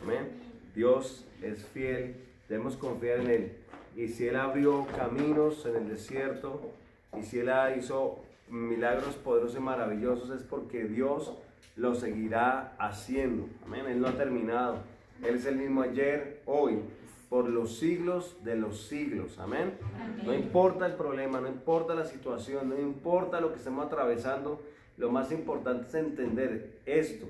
Amén. Dios es fiel, debemos confiar en Él. Y si Él abrió caminos en el desierto, y si Él hizo milagros poderosos y maravillosos, es porque Dios lo seguirá haciendo. Amén. Él no ha terminado. Él es el mismo ayer, hoy, por los siglos de los siglos. Amén. No importa el problema, no importa la situación, no importa lo que estemos atravesando, lo más importante es entender esto,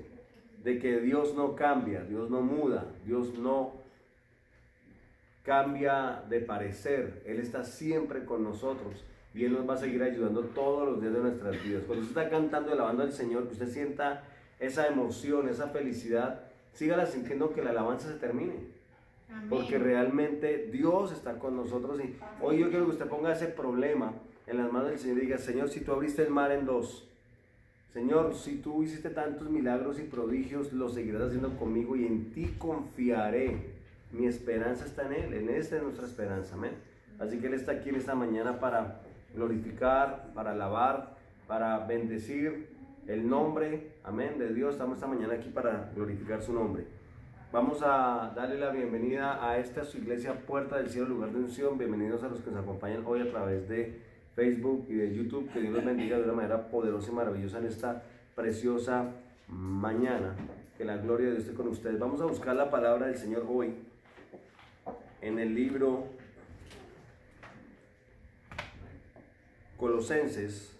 de que Dios no cambia, Dios no muda, Dios no cambia de parecer. Él está siempre con nosotros y Él nos va a seguir ayudando todos los días de nuestras vidas. Cuando usted está cantando y alabando al Señor, que usted sienta esa emoción, esa felicidad, sígala sintiendo que la alabanza se termine. Amén. Porque realmente Dios está con nosotros. Y hoy yo quiero que usted ponga ese problema en las manos del Señor y diga: Señor, si tú abriste el mar en dos, Señor, si tú hiciste tantos milagros y prodigios, lo seguirás haciendo conmigo y en ti confiaré. Mi esperanza está en Él, en esta es nuestra esperanza, amén. Así que Él está aquí en esta mañana para glorificar, para alabar, para bendecir el nombre, amén, de Dios. Estamos esta mañana aquí para glorificar su nombre. Vamos a darle la bienvenida a esta su iglesia Puerta del Cielo, lugar de unción. Bienvenidos a los que nos acompañan hoy a través de Facebook y de YouTube. Que Dios los bendiga de una manera poderosa y maravillosa en esta preciosa mañana. Que la gloria de Dios esté con ustedes. Vamos a buscar la palabra del Señor hoy en el libro Colosenses,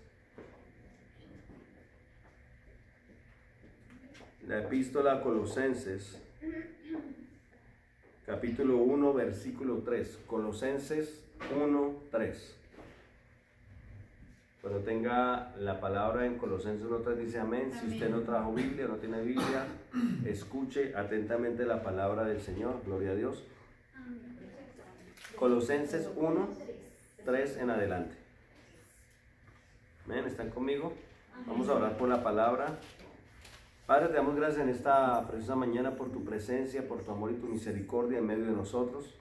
la epístola a Colosenses, capítulo 1, versículo 3. Colosenses 1, 3. Cuando tenga la palabra en Colosenses 1, 3 dice amén. Si usted no trajo Biblia, no tiene Biblia, escuche atentamente la palabra del Señor. Gloria a Dios. Colosenses 1, 3 en adelante. Amén, ¿están conmigo? Vamos a orar por la palabra. Padre, te damos gracias en esta preciosa mañana por tu presencia, por tu amor y tu misericordia en medio de nosotros.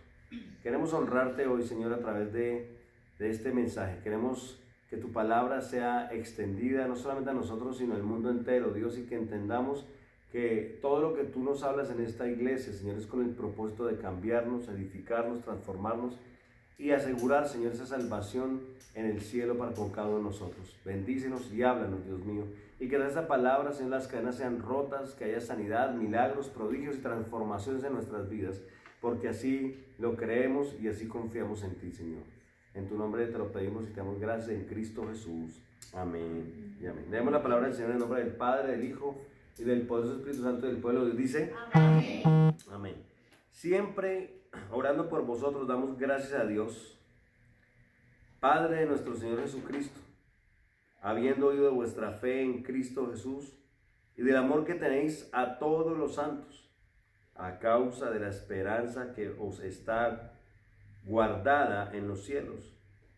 Queremos honrarte hoy, Señor, a través de este mensaje. Queremos que tu palabra sea extendida no solamente a nosotros, sino al mundo entero, Dios, y que entendamos que todo lo que tú nos hablas en esta iglesia, Señor, es con el propósito de cambiarnos, edificarnos, transformarnos y asegurar, Señor, esa salvación en el cielo para con cada uno de nosotros. Bendícenos y háblanos, Dios mío, y que de esa palabra, Señor, las cadenas sean rotas, que haya sanidad, milagros, prodigios y transformaciones en nuestras vidas, porque así lo creemos y así confiamos en ti, Señor. En tu nombre te lo pedimos y te damos gracias en Cristo Jesús. Amén y amén. Demos la palabra del Señor en el nombre del Padre, del Hijo y del poderoso Espíritu Santo del pueblo. Dios dice amén. Amén. Siempre orando por vosotros damos gracias a Dios, Padre de nuestro Señor Jesucristo, habiendo oído de vuestra fe en Cristo Jesús y del amor que tenéis a todos los santos, a causa de la esperanza que os está guardada en los cielos,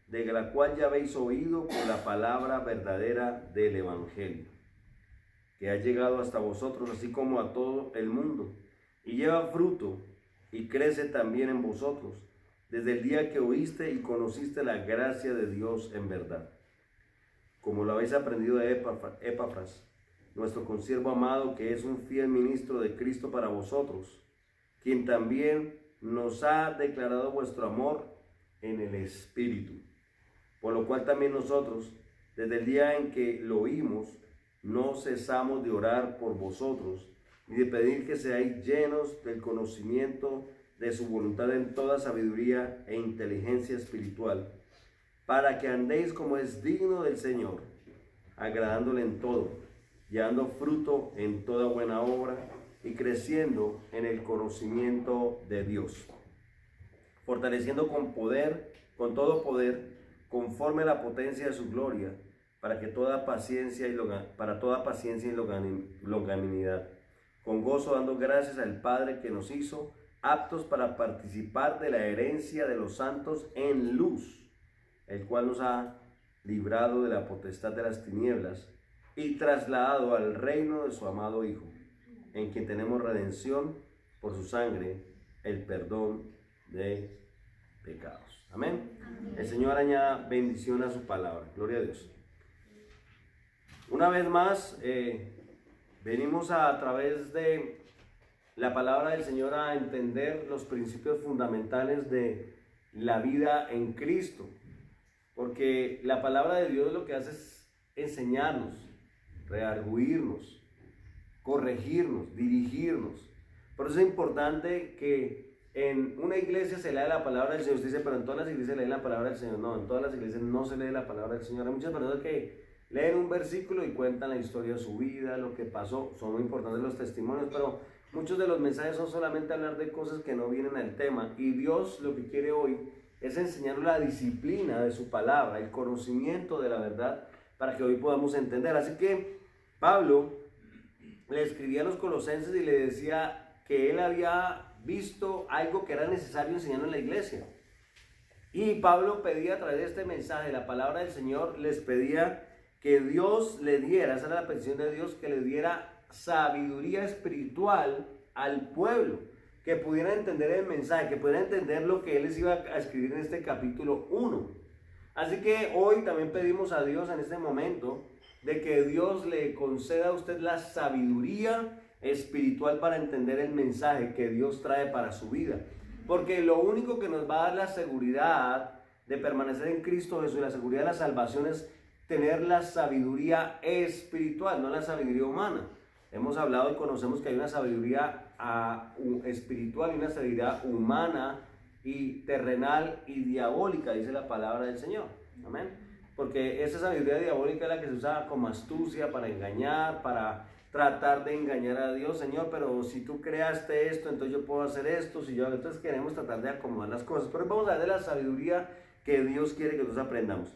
de la cual ya habéis oído por la palabra verdadera del Evangelio, que ha llegado hasta vosotros, así como a todo el mundo, y lleva fruto, y crece también en vosotros, desde el día que oíste y conociste la gracia de Dios en verdad, como lo habéis aprendido de Epafras, nuestro consiervo amado, que es un fiel ministro de Cristo para vosotros, quien también nos ha declarado vuestro amor en el Espíritu, por lo cual también nosotros, desde el día en que lo oímos, no cesamos de orar por vosotros y de pedir que seáis llenos del conocimiento de su voluntad en toda sabiduría e inteligencia espiritual, para que andéis como es digno del Señor, agradándole en todo, llevando fruto en toda buena obra y creciendo en el conocimiento de Dios, fortaleciendo con todo poder, conforme a la potencia de su gloria, para toda paciencia y longanimidad, con gozo dando gracias al Padre que nos hizo aptos para participar de la herencia de los santos en luz, el cual nos ha librado de la potestad de las tinieblas y trasladado al reino de su amado Hijo, en quien tenemos redención por su sangre, el perdón de pecados. Amén. Amén. El Señor añada bendición a su palabra. Gloria a Dios. Una vez más, venimos a través de la palabra del Señor a entender los principios fundamentales de la vida en Cristo. Porque la palabra de Dios lo que hace es enseñarnos, redarguirnos, corregirnos, dirigirnos. Por eso es importante que en una iglesia se lea la palabra del Señor. Usted dice, pero en todas las iglesias leen la palabra del Señor. No, en todas las iglesias no se lee la palabra del Señor. Hay muchas personas que leen un versículo y cuentan la historia de su vida, lo que pasó. Son muy importantes los testimonios, pero muchos de los mensajes son solamente hablar de cosas que no vienen al tema. Y Dios lo que quiere hoy es enseñarnos la disciplina de su palabra, el conocimiento de la verdad, para que hoy podamos entender. Así que Pablo le escribía a los colosenses y le decía que él había visto algo que era necesario enseñar en la iglesia. Y Pablo pedía a través de este mensaje, la palabra del Señor, les pedía que Dios le diera, esa era la petición de Dios, que le diera sabiduría espiritual al pueblo, que pudiera entender el mensaje, que pudiera entender lo que él les iba a escribir en este capítulo 1. Así que hoy también pedimos a Dios en este momento de que Dios le conceda a usted la sabiduría espiritual para entender el mensaje que Dios trae para su vida. Porque lo único que nos va a dar la seguridad de permanecer en Cristo Jesús, la seguridad de la salvación, es tener la sabiduría espiritual, no la sabiduría humana. Hemos hablado y conocemos que hay una sabiduría espiritual y una sabiduría humana y terrenal y diabólica, dice la palabra del Señor. Amén. Porque esa sabiduría diabólica es la que se usa como astucia para engañar, para tratar de engañar a Dios. Señor, pero si tú creaste esto, entonces yo puedo hacer esto. Entonces queremos tratar de acomodar las cosas. Pero vamos a ver de la sabiduría que Dios quiere que nosotros aprendamos.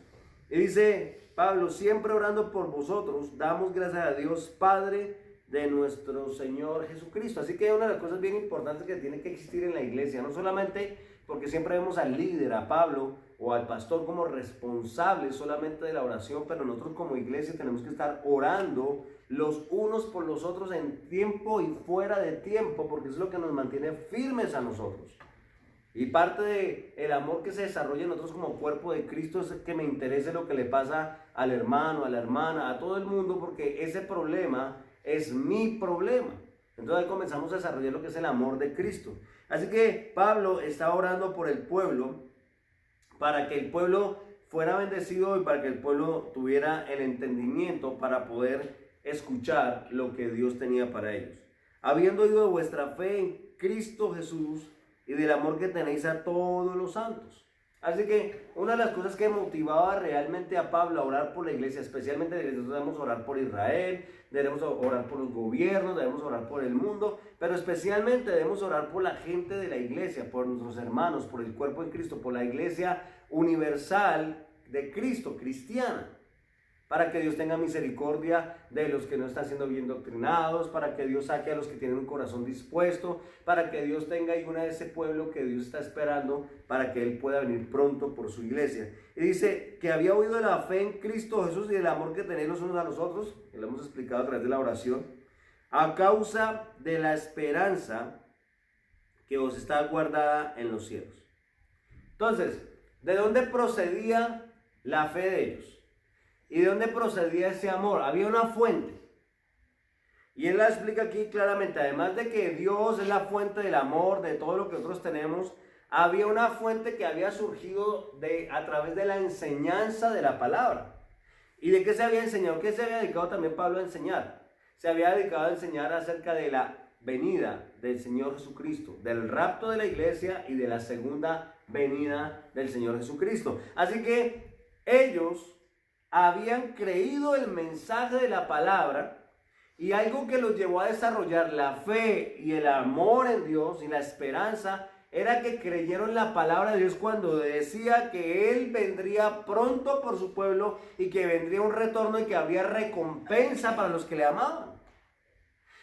Y dice Pablo, siempre orando por vosotros, damos gracias a Dios Padre de nuestro Señor Jesucristo. Así que una de las cosas bien importantes que tiene que existir en la iglesia, no solamente porque siempre vemos al líder, a Pablo o al pastor como responsable solamente de la oración, pero nosotros como iglesia tenemos que estar orando los unos por los otros en tiempo y fuera de tiempo, porque es lo que nos mantiene firmes a nosotros. Y parte del amor que se desarrolla en nosotros como cuerpo de Cristo es que me interese lo que le pasa al hermano, a la hermana, a todo el mundo, porque ese problema es mi problema. Entonces ahí comenzamos a desarrollar lo que es el amor de Cristo. Así que Pablo está orando por el pueblo, para que el pueblo fuera bendecido y para que el pueblo tuviera el entendimiento para poder escuchar lo que Dios tenía para ellos. Habiendo oído de vuestra fe en Cristo Jesús y del amor que tenéis a todos los santos. Así que una de las cosas que motivaba realmente a Pablo a orar por la iglesia, especialmente la iglesia, debemos orar por Israel, debemos orar por los gobiernos, debemos orar por el mundo, pero especialmente debemos orar por la gente de la iglesia, por nuestros hermanos, por el cuerpo de Cristo, por la iglesia universal de Cristo, cristiana, para que Dios tenga misericordia de los que no están siendo bien doctrinados, para que Dios saque a los que tienen un corazón dispuesto, para que Dios tenga y una de ese pueblo que Dios está esperando para que Él pueda venir pronto por su iglesia. Y dice que había oído de la fe en Cristo Jesús y del amor que tenéis los unos a los otros, que lo hemos explicado a través de la oración, a causa de la esperanza que os está guardada en los cielos. Entonces, ¿de dónde procedía la fe de ellos? ¿Y de dónde procedía ese amor? Había una fuente. Y él la explica aquí claramente. Además de que Dios es la fuente del amor, de todo lo que nosotros tenemos, había una fuente que había surgido a través de la enseñanza de la palabra. ¿Y de qué se había enseñado? ¿Qué se había dedicado también Pablo a enseñar? Se había dedicado a enseñar acerca de la venida del Señor Jesucristo, del rapto de la iglesia y de la segunda venida del Señor Jesucristo. Así que ellos habían creído el mensaje de la palabra, y algo que los llevó a desarrollar la fe y el amor en Dios y la esperanza era que creyeron la palabra de Dios cuando decía que Él vendría pronto por su pueblo y que vendría un retorno y que había recompensa para los que le amaban.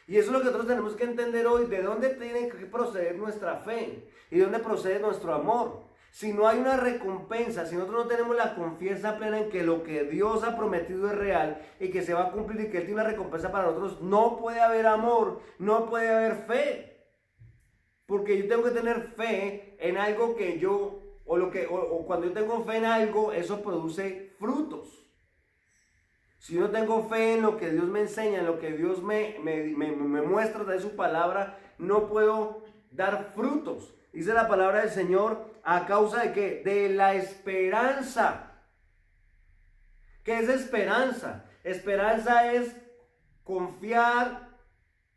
Y eso es lo que nosotros tenemos que entender hoy, de dónde tiene que proceder nuestra fe y de dónde procede nuestro amor. Si no hay una recompensa, si nosotros no tenemos la confianza plena en que lo que Dios ha prometido es real y que se va a cumplir y que Él tiene una recompensa para nosotros, no puede haber amor, no puede haber fe. Porque yo tengo que tener fe en algo que o cuando yo tengo fe en algo, eso produce frutos. Si yo tengo fe en lo que Dios me enseña, en lo que Dios me muestra de su palabra, no puedo dar frutos. Dice la palabra del Señor, ¿a causa de qué? De la esperanza. ¿Qué es esperanza? Esperanza es confiar,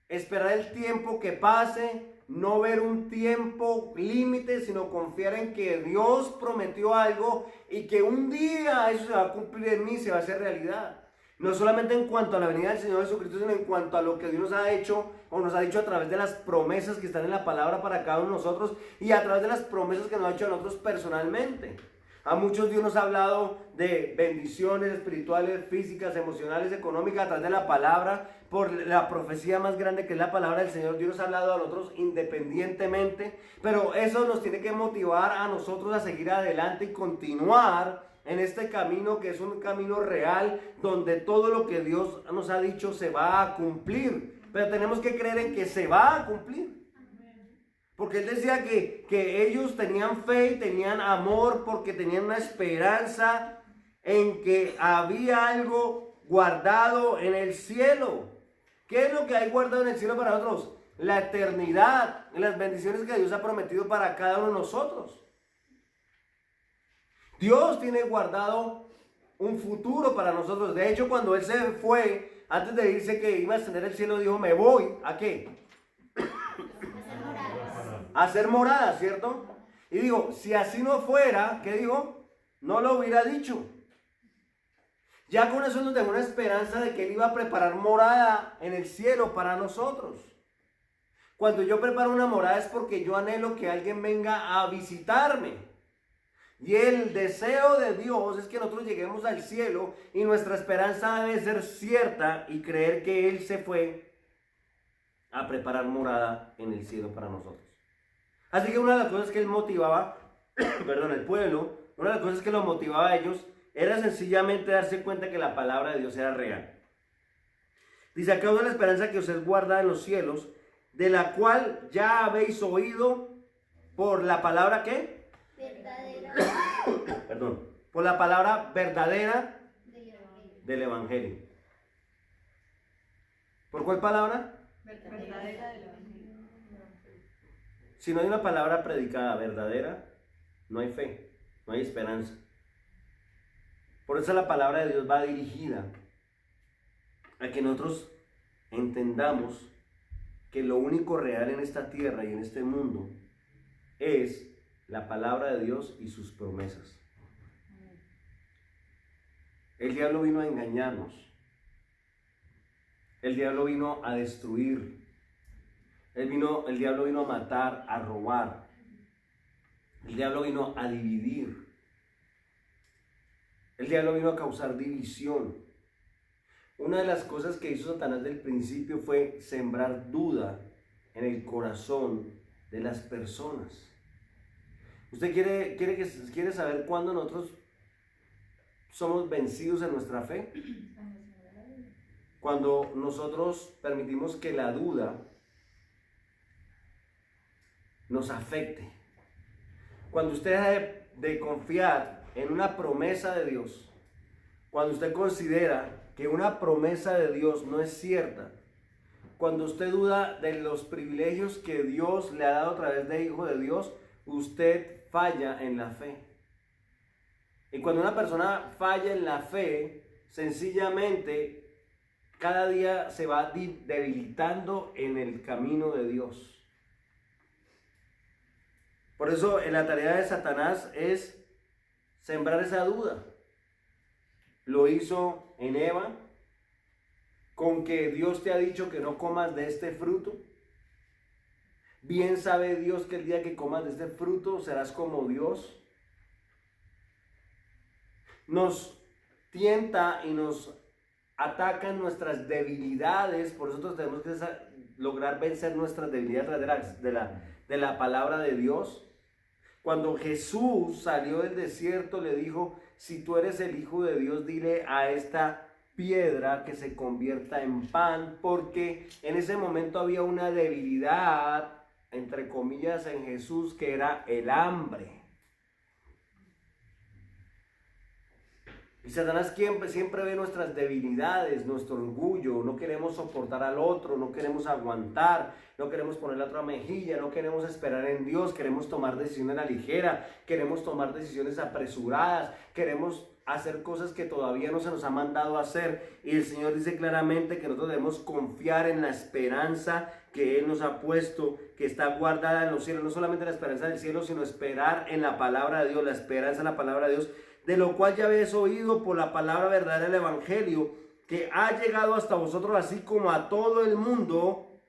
esperar el tiempo que pase, no ver un tiempo límite, sino confiar en que Dios prometió algo y que un día eso se va a cumplir en mí, se va a hacer realidad. No solamente en cuanto a la venida del Señor Jesucristo, sino en cuanto a lo que Dios nos ha hecho o nos ha dicho a través de las promesas que están en la palabra para cada uno de nosotros y a través de las promesas que nos ha hecho a nosotros personalmente. A muchos Dios nos ha hablado de bendiciones espirituales, físicas, emocionales, económicas a través de la palabra, por la profecía más grande que es la palabra del Señor. Dios nos ha hablado a nosotros independientemente, pero eso nos tiene que motivar a nosotros a seguir adelante y continuar en este camino que es un camino real, donde todo lo que Dios nos ha dicho se va a cumplir, pero tenemos que creer en que se va a cumplir. Porque él decía que ellos tenían fe y tenían amor porque tenían una esperanza en que había algo guardado en el cielo. ¿Qué es lo que hay guardado en el cielo para nosotros? La eternidad, las bendiciones que Dios ha prometido para cada uno de nosotros. Dios tiene guardado un futuro para nosotros. De hecho, cuando Él se fue, antes de irse que iba a ascender al cielo, dijo, me voy, ¿a qué? A hacer morada, ¿cierto? Y digo, si así no fuera, ¿qué dijo? No lo hubiera dicho. Ya con eso nos dejó una esperanza de que Él iba a preparar morada en el cielo para nosotros. Cuando yo preparo una morada es porque yo anhelo que alguien venga a visitarme. Y el deseo de Dios es que nosotros lleguemos al cielo y nuestra esperanza debe ser cierta y creer que Él se fue a preparar morada en el cielo para nosotros. Así que una de las cosas que Él motivaba, el pueblo, una de las cosas que lo motivaba a ellos era sencillamente darse cuenta que la palabra de Dios era real. Dice, a causa de la esperanza que os es guardada en los cielos, de la cual ya habéis oído por la palabra ¿qué? Verdadera. Por la palabra verdadera del Evangelio. ¿Por cuál palabra? Verdadera del Evangelio. Si no hay una palabra predicada verdadera, no hay fe, no hay esperanza. Por eso la palabra de Dios va dirigida a que nosotros entendamos que lo único real en esta tierra y en este mundo es la palabra de Dios y sus promesas. El diablo vino a engañarnos. El diablo vino a destruir. El diablo vino a matar, a robar. El diablo vino a dividir. El diablo vino a causar división. Una de las cosas que hizo Satanás del principio fue sembrar duda en el corazón de las personas. ¿Usted quiere saber cuándo nosotros somos vencidos en nuestra fe? Cuando nosotros permitimos que la duda nos afecte. Cuando usted deja de confiar en una promesa de Dios, cuando usted considera que una promesa de Dios no es cierta, cuando usted duda de los privilegios que Dios le ha dado a través de Hijo de Dios, usted falla en la fe. Y cuando una persona falla en la fe, sencillamente cada día se va debilitando en el camino de Dios. Por eso la tarea de Satanás es sembrar esa duda. Lo hizo en Eva, con que Dios te ha dicho que no comas de este fruto. Bien sabe Dios que el día que comas de este fruto serás como Dios. Nos tienta y nos ataca en nuestras debilidades, por eso nosotros tenemos que lograr vencer nuestras debilidades de la palabra de Dios. Cuando Jesús salió del desierto, le dijo, si tú eres el Hijo de Dios, dile a esta piedra que se convierta en pan, porque en ese momento había una debilidad, entre comillas, en Jesús, que era el hambre. Y Satanás siempre ve nuestras debilidades, nuestro orgullo, no queremos soportar al otro, no queremos aguantar, no queremos poner la otra mejilla, no queremos esperar en Dios, queremos tomar decisiones a la ligera, queremos tomar decisiones apresuradas, queremos hacer cosas que todavía no se nos ha mandado a hacer. Y el Señor dice claramente que nosotros debemos confiar en la esperanza que Él nos ha puesto, que está guardada en los cielos, no solamente la esperanza del cielo, sino esperar en la palabra de Dios, la esperanza en la palabra de Dios, de lo cual ya habéis oído por la palabra verdadera del Evangelio, que ha llegado hasta vosotros así como a todo el mundo,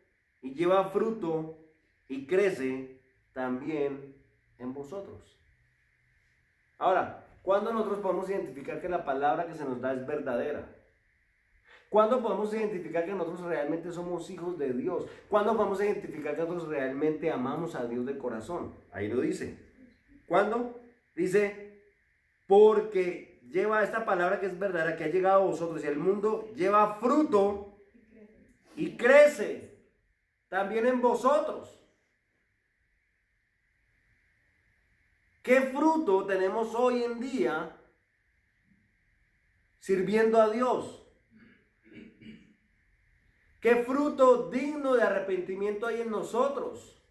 y lleva fruto y crece también en vosotros. Ahora, ¿cuándo nosotros podemos identificar que la palabra que se nos da es verdadera? ¿Cuándo podemos identificar que nosotros realmente somos hijos de Dios? ¿Cuándo podemos identificar que nosotros realmente amamos a Dios de corazón? Ahí lo dice. ¿Cuándo? Dice, porque lleva esta palabra que es verdadera, que ha llegado a vosotros, y el mundo lleva fruto y crece también en vosotros. ¿Qué fruto tenemos hoy en día sirviendo a Dios? ¿Qué fruto digno de arrepentimiento hay en nosotros?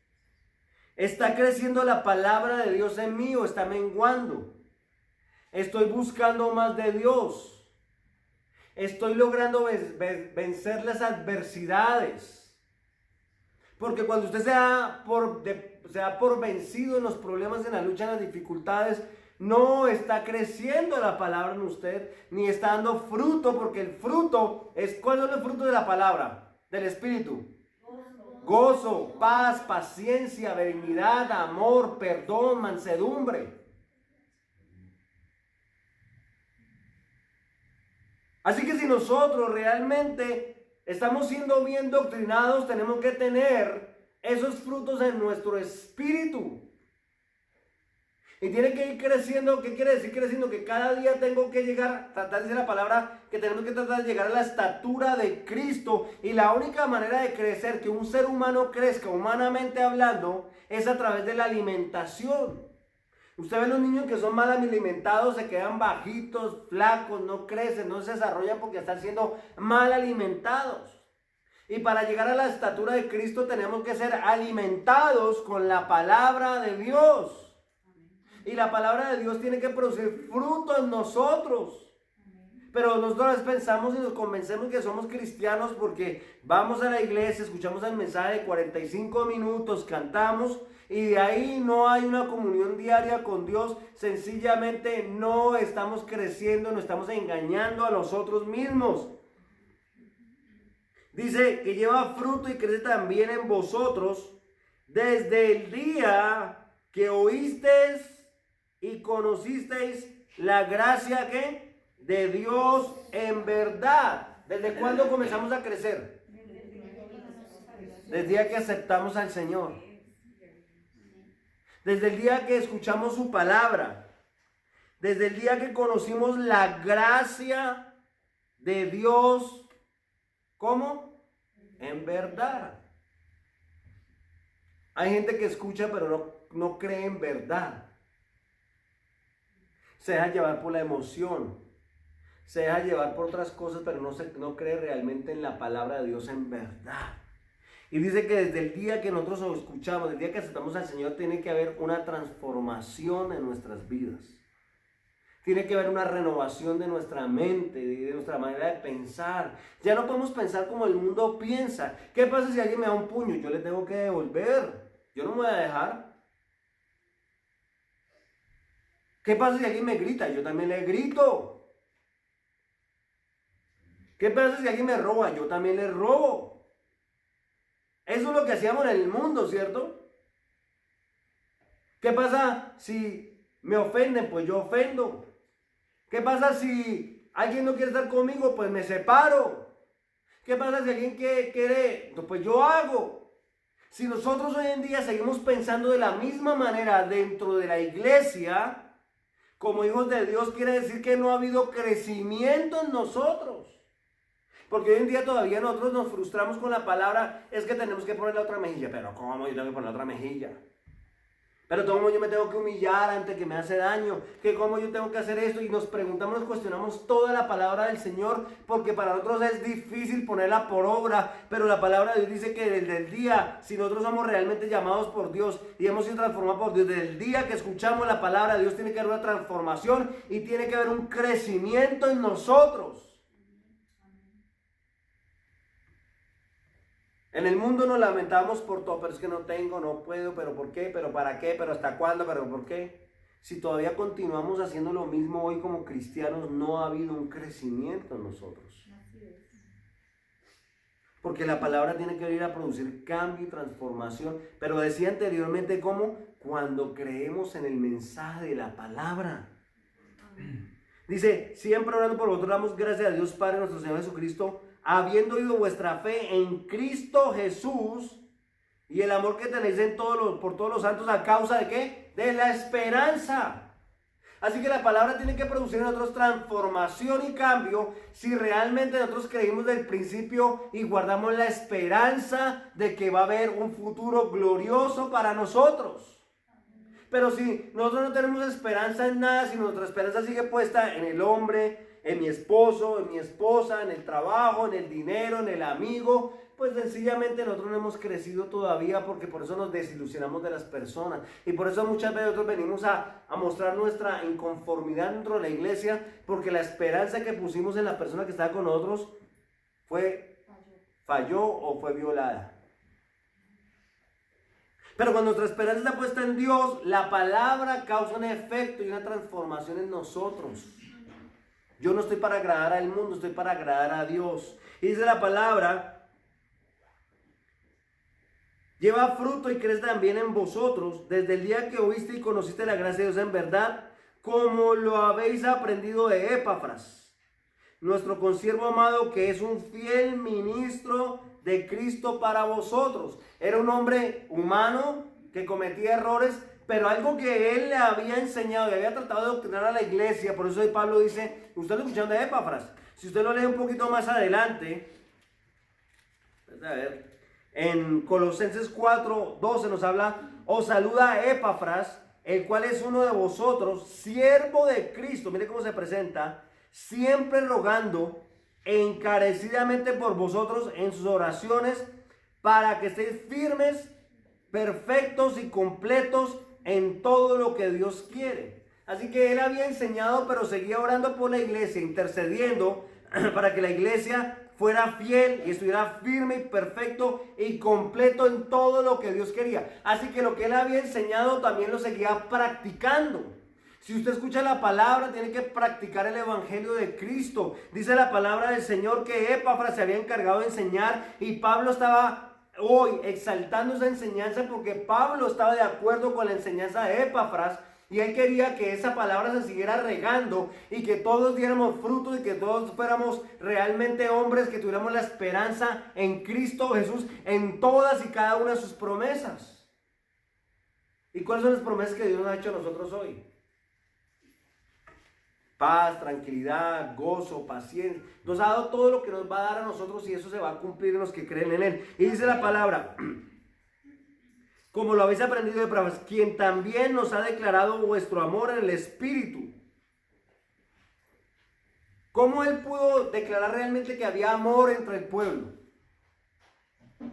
¿Está creciendo la palabra de Dios en mí o está menguando? ¿Estoy buscando más de Dios? ¿Estoy logrando vencer las adversidades? Porque cuando usted se da por vencido en los problemas, en la lucha, en las dificultades, no está creciendo la palabra en usted, ni está dando fruto, porque el fruto es, ¿cuál es el fruto de la palabra? Del Espíritu. Gozo, paz, paciencia, benignidad, amor, perdón, mansedumbre. Así que si nosotros realmente estamos siendo bien doctrinados, tenemos que tener esos frutos en nuestro espíritu. Y tiene que ir creciendo. ¿Qué quiere decir creciendo? Que cada día tengo que llegar, tratar de decir la palabra, que tenemos que tratar de llegar a la estatura de Cristo. Y la única manera de crecer, que un ser humano crezca humanamente hablando, es a través de la alimentación. Usted ve los niños que son mal alimentados, se quedan bajitos, flacos, no crecen, no se desarrollan porque están siendo mal alimentados. Y para llegar a la estatura de Cristo tenemos que ser alimentados con la palabra de Dios. Y la palabra de Dios tiene que producir fruto en nosotros. Pero nosotros pensamos y nos convencemos que somos cristianos porque vamos a la iglesia, escuchamos el mensaje de 45 minutos, cantamos y de ahí no hay una comunión diaria con Dios. Sencillamente no estamos creciendo, no estamos engañando a nosotros mismos. Dice que lleva fruto y crece también en vosotros desde el día que oísteis y conocisteis la gracia que de Dios en verdad. ¿Desde cuándo comenzamos a crecer? Desde el día que aceptamos al Señor. Desde el día que escuchamos su palabra. Desde el día que conocimos la gracia de Dios. ¿Cómo? En verdad. Hay gente que escucha pero no cree en verdad. Se deja llevar por la emoción, se deja llevar por otras cosas, pero no cree realmente en la palabra de Dios en verdad. Y dice que desde el día que nosotros lo escuchamos, el día que aceptamos al Señor, tiene que haber una transformación en nuestras vidas. Tiene que haber una renovación de nuestra mente, de nuestra manera de pensar. Ya no podemos pensar como el mundo piensa. ¿Qué pasa si alguien me da un puño? Yo le tengo que devolver. Yo no me voy a dejar. ¿Qué pasa si alguien me grita? Yo también le grito. ¿Qué pasa si alguien me roba? Yo también le robo. Eso es lo que hacíamos en el mundo, ¿cierto? ¿Qué pasa si me ofenden? Pues yo ofendo. ¿Qué pasa si alguien no quiere estar conmigo? Pues me separo. ¿Qué pasa si alguien quiere? Pues yo hago. Si nosotros hoy en día seguimos pensando de la misma manera dentro de la iglesia, como hijos de Dios, quiere decir que no ha habido crecimiento en nosotros. Porque hoy en día todavía nosotros nos frustramos con la palabra, es que tenemos que poner la otra mejilla. Pero ¿cómo yo tengo que poner la otra mejilla? Pero cómo yo me tengo que humillar ante que me hace daño, que cómo yo tengo que hacer esto, y nos preguntamos, nos cuestionamos toda la palabra del Señor, porque para nosotros es difícil ponerla por obra, pero la palabra de Dios dice que desde el día, si nosotros somos realmente llamados por Dios y hemos sido transformados por Dios, desde el día que escuchamos la palabra de Dios tiene que haber una transformación y tiene que haber un crecimiento en nosotros. En el mundo nos lamentamos por todo, pero es que no tengo, no puedo, pero ¿por qué? ¿Pero para qué? ¿Pero hasta cuándo? ¿Pero por qué? Si todavía continuamos haciendo lo mismo hoy como cristianos, no ha habido un crecimiento en nosotros. Porque la palabra tiene que venir a producir cambio y transformación. Pero decía anteriormente, ¿cómo? Cuando creemos en el mensaje de la palabra. Dice, siempre orando por vosotros, damos gracias a Dios Padre nuestro Señor Jesucristo, habiendo oído vuestra fe en Cristo Jesús y el amor que tenéis por todos los santos, ¿a causa de qué? De la esperanza. Así que la palabra tiene que producir en nosotros transformación y cambio si realmente nosotros creímos del principio y guardamos la esperanza de que va a haber un futuro glorioso para nosotros. Pero si nosotros no tenemos esperanza en nada, si nuestra esperanza sigue puesta en el hombre, en mi esposo, en mi esposa, en el trabajo, en el dinero, en el amigo, pues sencillamente nosotros no hemos crecido todavía, porque por eso nos desilusionamos de las personas. Y por eso muchas veces nosotros venimos a mostrar nuestra inconformidad dentro de la iglesia, porque la esperanza que pusimos en la persona que estaba con nosotros falló o fue violada. Pero cuando nuestra esperanza está puesta en Dios, la palabra causa un efecto y una transformación en nosotros. Yo no estoy para agradar al mundo, estoy para agradar a Dios. Y dice la palabra, lleva fruto y crece también en vosotros, desde el día que oíste y conociste la gracia de Dios en verdad, como lo habéis aprendido de Epafras, nuestro consiervo amado, que es un fiel ministro de Cristo para vosotros. Era un hombre humano que cometía errores, pero algo que él le había enseñado y había tratado de doctrinar a la iglesia. Por eso Pablo dice, usted lo escucharon de Epafras. Si usted lo lee un poquito más adelante, a ver, en Colosenses 4:12 nos habla, os saluda Epafras, el cual es uno de vosotros, siervo de Cristo. Mire cómo se presenta, siempre rogando encarecidamente por vosotros en sus oraciones, para que estéis firmes, perfectos y completos en todo lo que Dios quiere. Así que él había enseñado, pero seguía orando por la iglesia, intercediendo para que la iglesia fuera fiel y estuviera firme y perfecto y completo en todo lo que Dios quería. Así que lo que él había enseñado también lo seguía practicando. Si usted escucha la palabra, tiene que practicar el evangelio de Cristo. Dice la palabra del Señor que Epafras se había encargado de enseñar, y Pablo estaba hoy exaltando esa enseñanza porque Pablo estaba de acuerdo con la enseñanza de Epafras, y él quería que esa palabra se siguiera regando y que todos diéramos frutos y que todos fuéramos realmente hombres que tuviéramos la esperanza en Cristo Jesús en todas y cada una de sus promesas. ¿Y cuáles son las promesas que Dios nos ha hecho a nosotros hoy? Paz, tranquilidad, gozo, paciencia. Nos ha dado todo lo que nos va a dar a nosotros, y eso se va a cumplir en los que creen en Él. Y dice la palabra, como lo habéis aprendido de pruebas, quien también nos ha declarado vuestro amor en el Espíritu. ¿Cómo Él pudo declarar realmente que había amor entre el pueblo?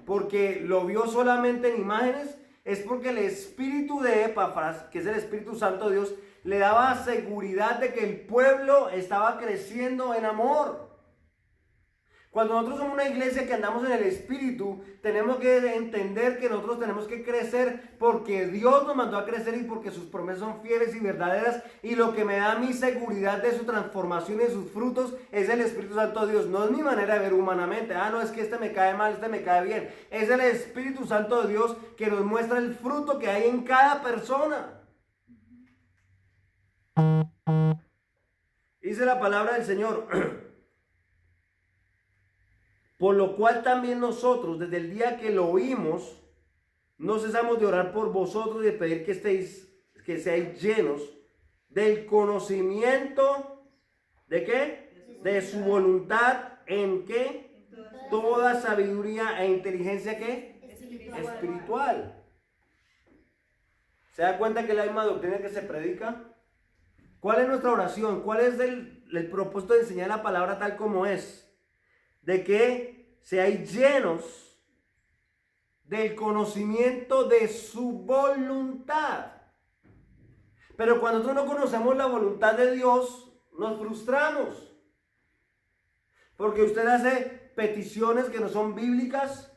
¿Porque lo vio solamente en imágenes? Es porque el espíritu de Epafras, que es el Espíritu Santo de Dios, le daba seguridad de que el pueblo estaba creciendo en amor. Cuando nosotros somos una iglesia que andamos en el Espíritu, tenemos que entender que nosotros tenemos que crecer porque Dios nos mandó a crecer y porque sus promesas son fieles y verdaderas, y lo que me da mi seguridad de su transformación y de sus frutos es el Espíritu Santo de Dios. No es mi manera de ver humanamente, no es que este me cae mal, este me cae bien. Es el Espíritu Santo de Dios que nos muestra el fruto que hay en cada persona. Dice la palabra del Señor, por lo cual también nosotros, desde el día que lo oímos, no cesamos de orar por vosotros y de pedir que seáis llenos del conocimiento, ¿de qué? De su voluntad, ¿en qué? Toda sabiduría e inteligencia, ¿qué? Espiritual. ¿Se da cuenta que es la misma doctrina que se predica? ¿Cuál es nuestra oración? ¿Cuál es el propósito de enseñar la palabra tal como es? De que seáis llenos del conocimiento de su voluntad. Pero cuando nosotros no conocemos la voluntad de Dios, nos frustramos. Porque usted hace peticiones que no son bíblicas,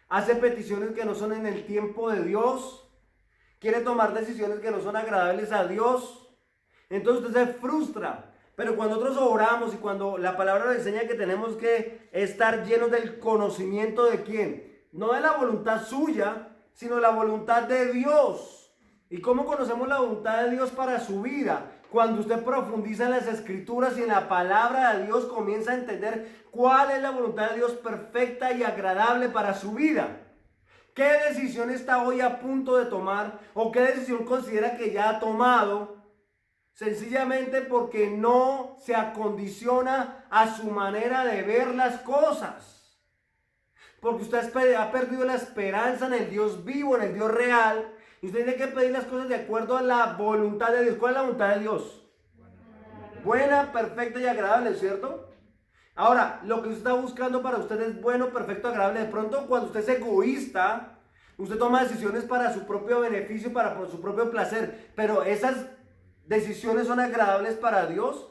hace peticiones que no son en el tiempo de Dios, quiere tomar decisiones que no son agradables a Dios, entonces usted se frustra. Pero cuando nosotros oramos y cuando la palabra nos enseña que tenemos que estar llenos del conocimiento de quién, no de la voluntad suya, sino de la voluntad de Dios. ¿Y cómo conocemos la voluntad de Dios para su vida? Cuando usted profundiza en las escrituras y en la palabra de Dios, comienza a entender cuál es la voluntad de Dios perfecta y agradable para su vida. ¿Qué decisión está hoy a punto de tomar? ¿O qué decisión considera que ya ha tomado? Sencillamente porque no se acondiciona a su manera de ver las cosas. Porque usted ha perdido la esperanza en el Dios vivo, en el Dios real. Y usted tiene que pedir las cosas de acuerdo a la voluntad de Dios. ¿Cuál es la voluntad de Dios? Buena, perfecta y agradable, ¿cierto? Ahora, lo que usted está buscando para usted es bueno, perfecto, agradable. De pronto, cuando usted es egoísta, usted toma decisiones para su propio beneficio, para su propio placer. Pero esas decisiones son agradables para Dios.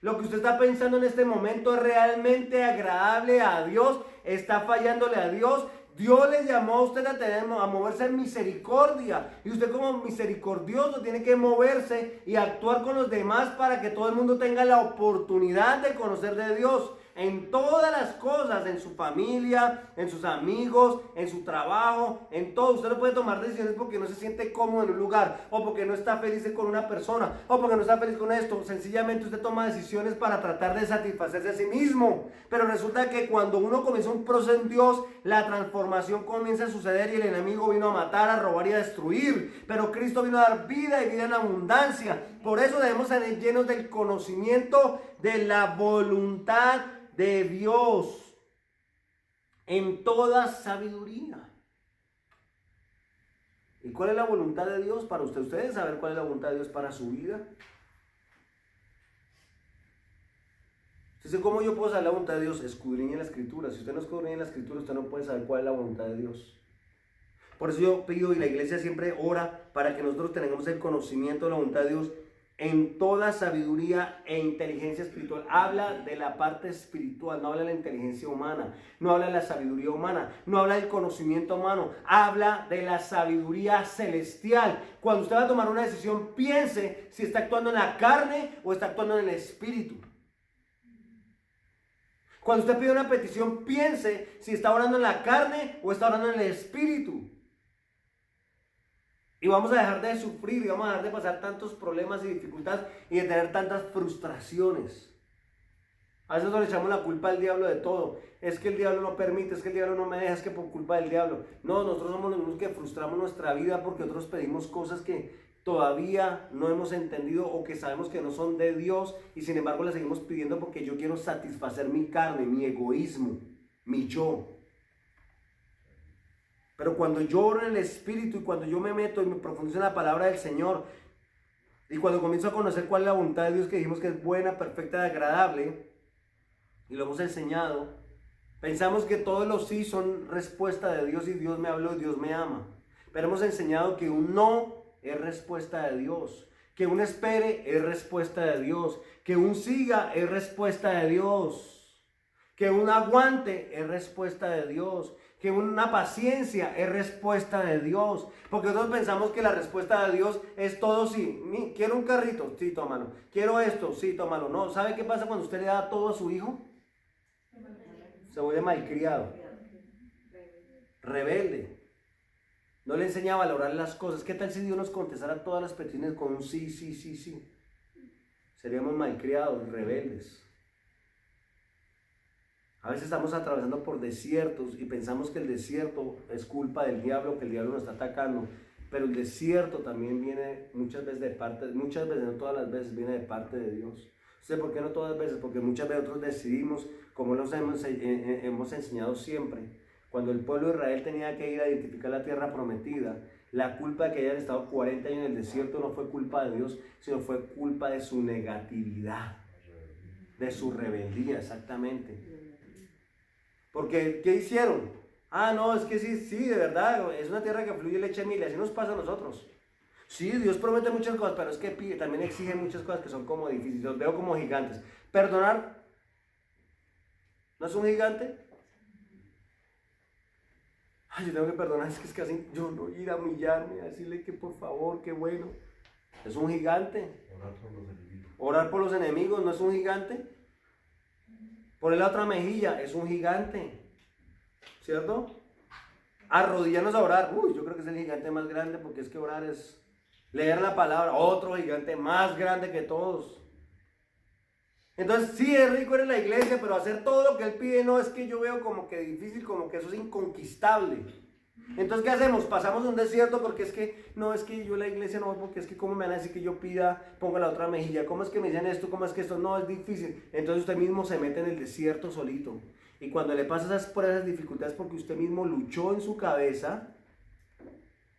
Lo que usted está pensando en este momento es realmente agradable a Dios. Está fallándole a Dios. Dios le llamó a usted a moverse en misericordia. Y usted como misericordioso tiene que moverse y actuar con los demás para que todo el mundo tenga la oportunidad de conocer de Dios. En todas las cosas, en su familia, en sus amigos, en su trabajo, en todo. Usted no puede tomar decisiones porque no se siente cómodo en un lugar, o porque no está feliz con una persona, o porque no está feliz con esto. Sencillamente usted toma decisiones para tratar de satisfacerse a sí mismo. Pero resulta que cuando uno comienza un proceso en Dios, la transformación comienza a suceder y el enemigo vino a matar, a robar y a destruir. Pero Cristo vino a dar vida y vida en abundancia. Por eso debemos ser llenos del conocimiento de la voluntad de Dios en toda sabiduría. ¿Y cuál es la voluntad de Dios para usted? ¿Usted debe saber cuál es la voluntad de Dios para su vida? Usted dice, ¿cómo yo puedo saber la voluntad de Dios? Escudriñe la escritura. Si usted no escudriña la escritura, usted no puede saber cuál es la voluntad de Dios. Por eso yo pido, y la iglesia siempre ora, para que nosotros tengamos el conocimiento de la voluntad de Dios en toda sabiduría e inteligencia espiritual. Habla de la parte espiritual, no habla de la inteligencia humana, no habla de la sabiduría humana, no habla del conocimiento humano, habla de la sabiduría celestial. Cuando usted va a tomar una decisión, piense si está actuando en la carne o está actuando en el espíritu. Cuando usted pide una petición, piense si está orando en la carne o está orando en el espíritu. Y vamos a dejar de sufrir y vamos a dejar de pasar tantos problemas y dificultades y de tener tantas frustraciones. A veces le echamos la culpa al diablo de todo. Es que el diablo no permite, es que el diablo no me deja, es que por culpa del diablo. No, nosotros somos los mismos que frustramos nuestra vida porque nosotros pedimos cosas que todavía no hemos entendido o que sabemos que no son de Dios y sin embargo las seguimos pidiendo porque yo quiero satisfacer mi carne, mi egoísmo, mi yo. Pero cuando yo oro en el Espíritu y cuando yo me meto y me profundizo en la palabra del Señor y cuando comienzo a conocer cuál es la voluntad de Dios que dijimos que es buena, perfecta y agradable y lo hemos enseñado, pensamos que todos los sí son respuesta de Dios y Dios me habló y Dios me ama. Pero hemos enseñado que un no es respuesta de Dios, que un espere es respuesta de Dios, que un siga es respuesta de Dios, que un aguante es respuesta de Dios, que una paciencia es respuesta de Dios. Porque nosotros pensamos que la respuesta de Dios es todo sí. Quiero un carrito, sí, tómalo. Quiero esto, sí, tómalo. No, ¿sabe qué pasa cuando usted le da todo a su hijo? Se vuelve malcriado, rebelde. No le enseña a valorar las cosas. ¿Qué tal si Dios nos contestara todas las peticiones con un sí, sí, sí, sí? Seríamos malcriados, rebeldes. A veces estamos atravesando por desiertos y pensamos que el desierto es culpa del diablo, que el diablo nos está atacando. Pero el desierto también viene muchas veces no todas las veces, viene de parte de Dios. ¿Sé por qué no todas las veces? Porque muchas veces nosotros decidimos, como nos hemos enseñado siempre, cuando el pueblo de Israel tenía que ir a identificar la tierra prometida, La culpa de que hayan estado 40 años en el desierto no fue culpa de Dios, sino fue culpa de su negatividad, de su rebeldía, exactamente. Porque, ¿qué hicieron? Ah, no, es que sí, de verdad, es una tierra que fluye leche y miel, así nos pasa a nosotros. Sí, Dios promete muchas cosas, pero es que también exige muchas cosas que son como difíciles, los veo como gigantes. Perdonar, ¿no es un gigante? Ay, yo tengo que perdonar, es que es casi, yo no ir a humillarme, a decirle que por favor, qué bueno. Es un gigante. Orar por los enemigos. Orar por los enemigos, ¿no es un gigante? Poner la otra mejilla, es un gigante. ¿Cierto? Arrodillarnos a orar, yo creo que es el gigante más grande, porque es que orar es leer la palabra, otro gigante más grande que todos. Entonces, sí, es rico ir a la iglesia, pero hacer todo lo que Él pide, no, es que yo veo como que difícil, como que eso es inconquistable. Entonces, ¿qué hacemos? Pasamos un desierto porque es que, no, es que yo a la iglesia no, porque es que cómo me van a decir que yo pida, ponga la otra mejilla, cómo es que me dicen esto, cómo es que esto, no, es difícil. Entonces usted mismo se mete en el desierto solito. Y cuando le pasa esas pruebas, dificultades, porque usted mismo luchó en su cabeza,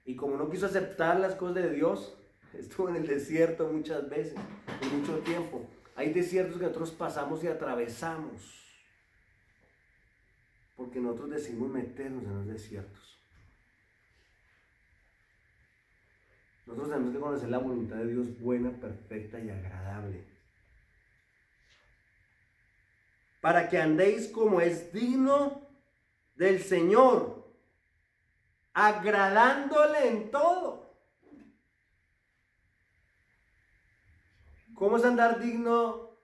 y como no quiso aceptar las cosas de Dios, estuvo en el desierto muchas veces, y mucho tiempo. Hay desiertos que nosotros pasamos y atravesamos, porque nosotros decidimos meternos en los desiertos. Nosotros tenemos que conocer la voluntad de Dios buena, perfecta y agradable, para que andéis como es digno del Señor, agradándole en todo. ¿Cómo es andar digno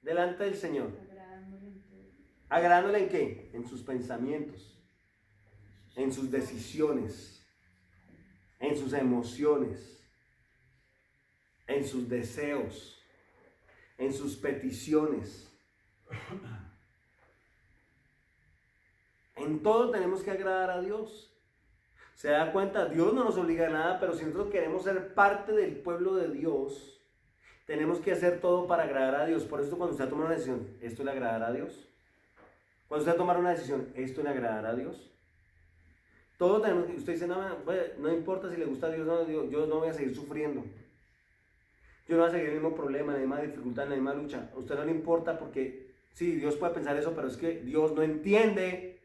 delante del Señor? ¿Agradándole en qué? En sus pensamientos, en sus decisiones, en sus emociones, en sus deseos, en sus peticiones. En todo tenemos que agradar a Dios. ¿Se da cuenta? Dios no nos obliga a nada, pero si nosotros queremos ser parte del pueblo de Dios, tenemos que hacer todo para agradar a Dios. Por eso cuando usted toma una decisión, ¿esto le agradará a Dios? Cuando usted toma una decisión, ¿esto le agradará a Dios? Todo tenemos que, usted dice, no importa si le gusta a Dios, no, yo no voy a seguir sufriendo. Yo no voy a seguir el mismo problema, la misma dificultad, la misma lucha. A usted no le importa porque, sí, Dios puede pensar eso, pero es que Dios no entiende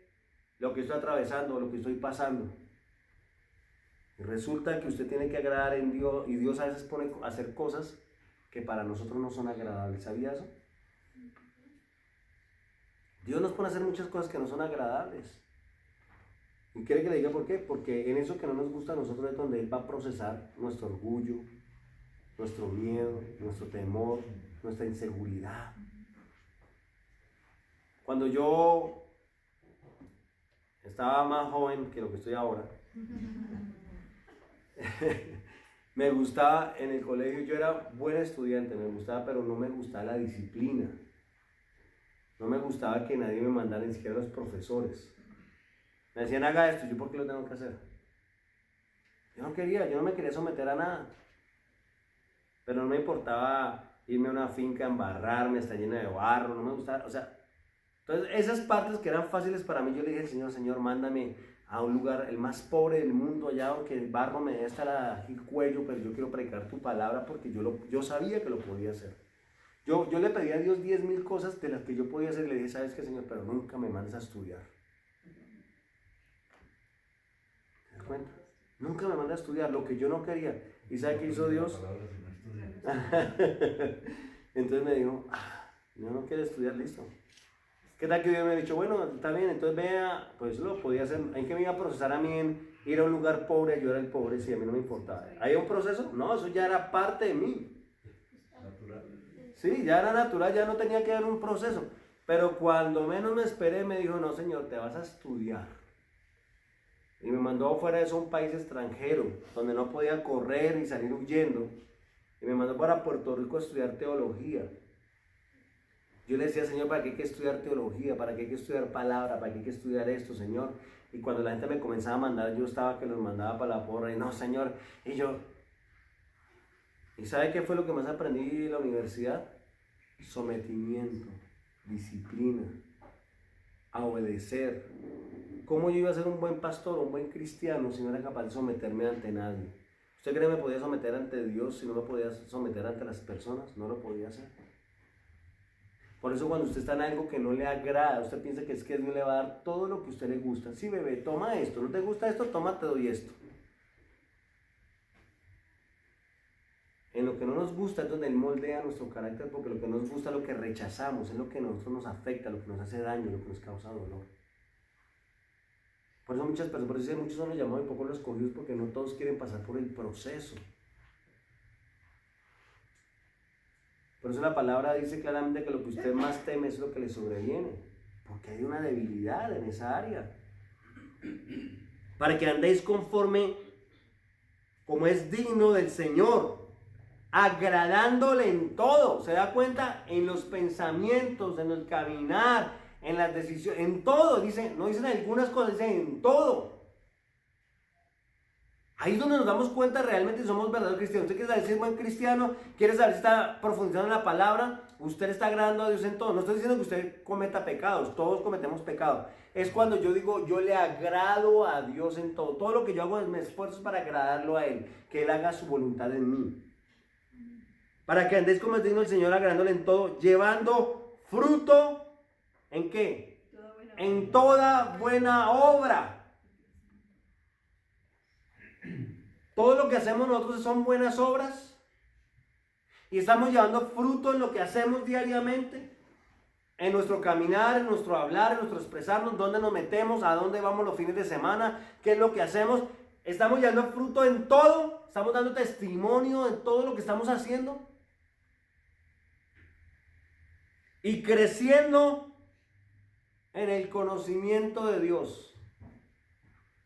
lo que estoy atravesando, lo que estoy pasando. Y resulta que usted tiene que agradar en Dios, y Dios a veces pone a hacer cosas que para nosotros no son agradables. ¿Sabía eso? Dios nos pone a hacer muchas cosas que no son agradables. ¿Y quiere que le diga por qué? Porque en eso que no nos gusta a nosotros es donde Él va a procesar nuestro orgullo, nuestro miedo, nuestro temor, nuestra inseguridad. Cuando yo estaba más joven que lo que estoy ahora, me gustaba en el colegio, yo era buen estudiante, me gustaba, pero no me gustaba la disciplina. No me gustaba que nadie me mandara, ni siquiera los profesores. Me decían, haga esto, ¿yo por qué lo tengo que hacer? Yo no me quería someter a nada. Pero no me importaba irme a una finca, embarrarme, estar llena de barro, no me gustaba, o sea. Entonces, esas partes que eran fáciles para mí, yo le dije al Señor, Señor, mándame a un lugar, el más pobre del mundo, allá donde el barro me dé hasta el cuello, pero yo quiero predicar tu palabra porque yo sabía que lo podía hacer. Yo le pedí a Dios 10,000 cosas de las que yo podía hacer y le dije, ¿sabes qué, Señor? Pero nunca me mandes a estudiar. ¿Te das cuenta? Nunca me mandas a estudiar lo que yo no quería. ¿Y sabe qué hizo Dios? Entonces me dijo, yo no quiero estudiar, listo. ¿Qué tal que Dios me ha dicho, bueno, está bien, entonces vea, pues lo podía hacer. ¿En qué me iba a procesar a mí en ir a un lugar pobre, ayudar al pobre, si a mí no me importaba? ¿Hay un proceso? No, eso ya era parte de mí. Natural. Sí, ya era natural, ya no tenía que haber un proceso. Pero cuando menos me esperé, me dijo, no, Señor, te vas a estudiar. Y me mandó fuera de eso a un país extranjero, donde no podía correr ni salir huyendo. Y me mandó para Puerto Rico a estudiar teología. Yo le decía, Señor, ¿para qué hay que estudiar teología? ¿Para qué hay que estudiar palabra? ¿Para qué hay que estudiar esto, Señor? Y cuando la gente me comenzaba a mandar, yo estaba que los mandaba para la porra. Y no, Señor. Y yo... ¿Y sabe qué fue lo que más aprendí en la universidad? Sometimiento, disciplina. a obedecer. ¿Cómo yo iba a ser un buen pastor, un buen cristiano, si no era capaz de someterme ante nadie? ¿Usted cree que me podía someter ante Dios si no me podía someter ante las personas? No lo podía hacer. Por eso cuando usted está en algo que no le agrada, usted piensa que es que Dios le va a dar todo lo que a usted le gusta. Sí, bebé, toma esto. ¿No te gusta esto? Toma, te doy esto. En lo que no nos gusta es donde Él moldea nuestro carácter, porque lo que nos gusta es lo que rechazamos, es lo que a nosotros nos afecta, lo que nos hace daño, lo que nos causa dolor. Por eso muchas personas, por eso muchos son los llamados y pocos los escogidos, porque no todos quieren pasar por el proceso. Por eso la palabra dice claramente que lo que usted más teme es lo que le sobreviene, porque hay una debilidad en esa área. Para que andéis conforme como es digno del Señor, agradándole en todo. ¿Se da cuenta? En los pensamientos, en el caminar, en las decisiones, en todo. Dice, no dicen algunas cosas, dicen en todo. Ahí es donde nos damos cuenta realmente si somos verdaderos cristianos. Usted quiere saber si es buen cristiano, quiere saber si está profundizando en la palabra, usted le está agradando a Dios en todo. No estoy diciendo que usted cometa pecados, todos cometemos pecados. Es cuando yo digo, yo le agrado a Dios en todo. Todo lo que yo hago es mi esfuerzo para agradarlo a Él, que Él haga su voluntad en mí. Para que andéis como es digno el Señor, agradándole en todo, llevando fruto, ¿en qué? En toda buena obra. Todo lo que hacemos nosotros son buenas obras y estamos llevando fruto en lo que hacemos diariamente, en nuestro caminar, en nuestro hablar, en nuestro expresarnos, dónde nos metemos, a dónde vamos los fines de semana, qué es lo que hacemos. Estamos llevando fruto en todo, estamos dando testimonio en todo lo que estamos haciendo y creciendo en el conocimiento de Dios.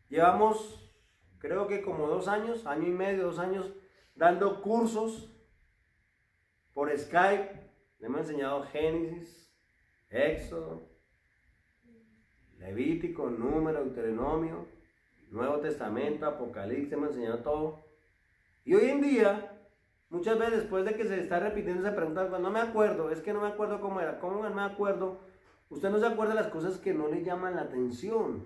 Llevamos, creo que como 2 años, año y medio, 2 años, dando cursos por Skype. Le hemos enseñado Génesis, Éxodo, Levítico, Número, Deuteronomio, Nuevo Testamento, Apocalipsis, hemos enseñado todo. Y hoy en día, muchas veces después de que se está repitiendo esa pregunta, no me acuerdo, es que no me acuerdo cómo era, ¿cómo no me acuerdo? Usted no se acuerda de las cosas que no le llaman la atención.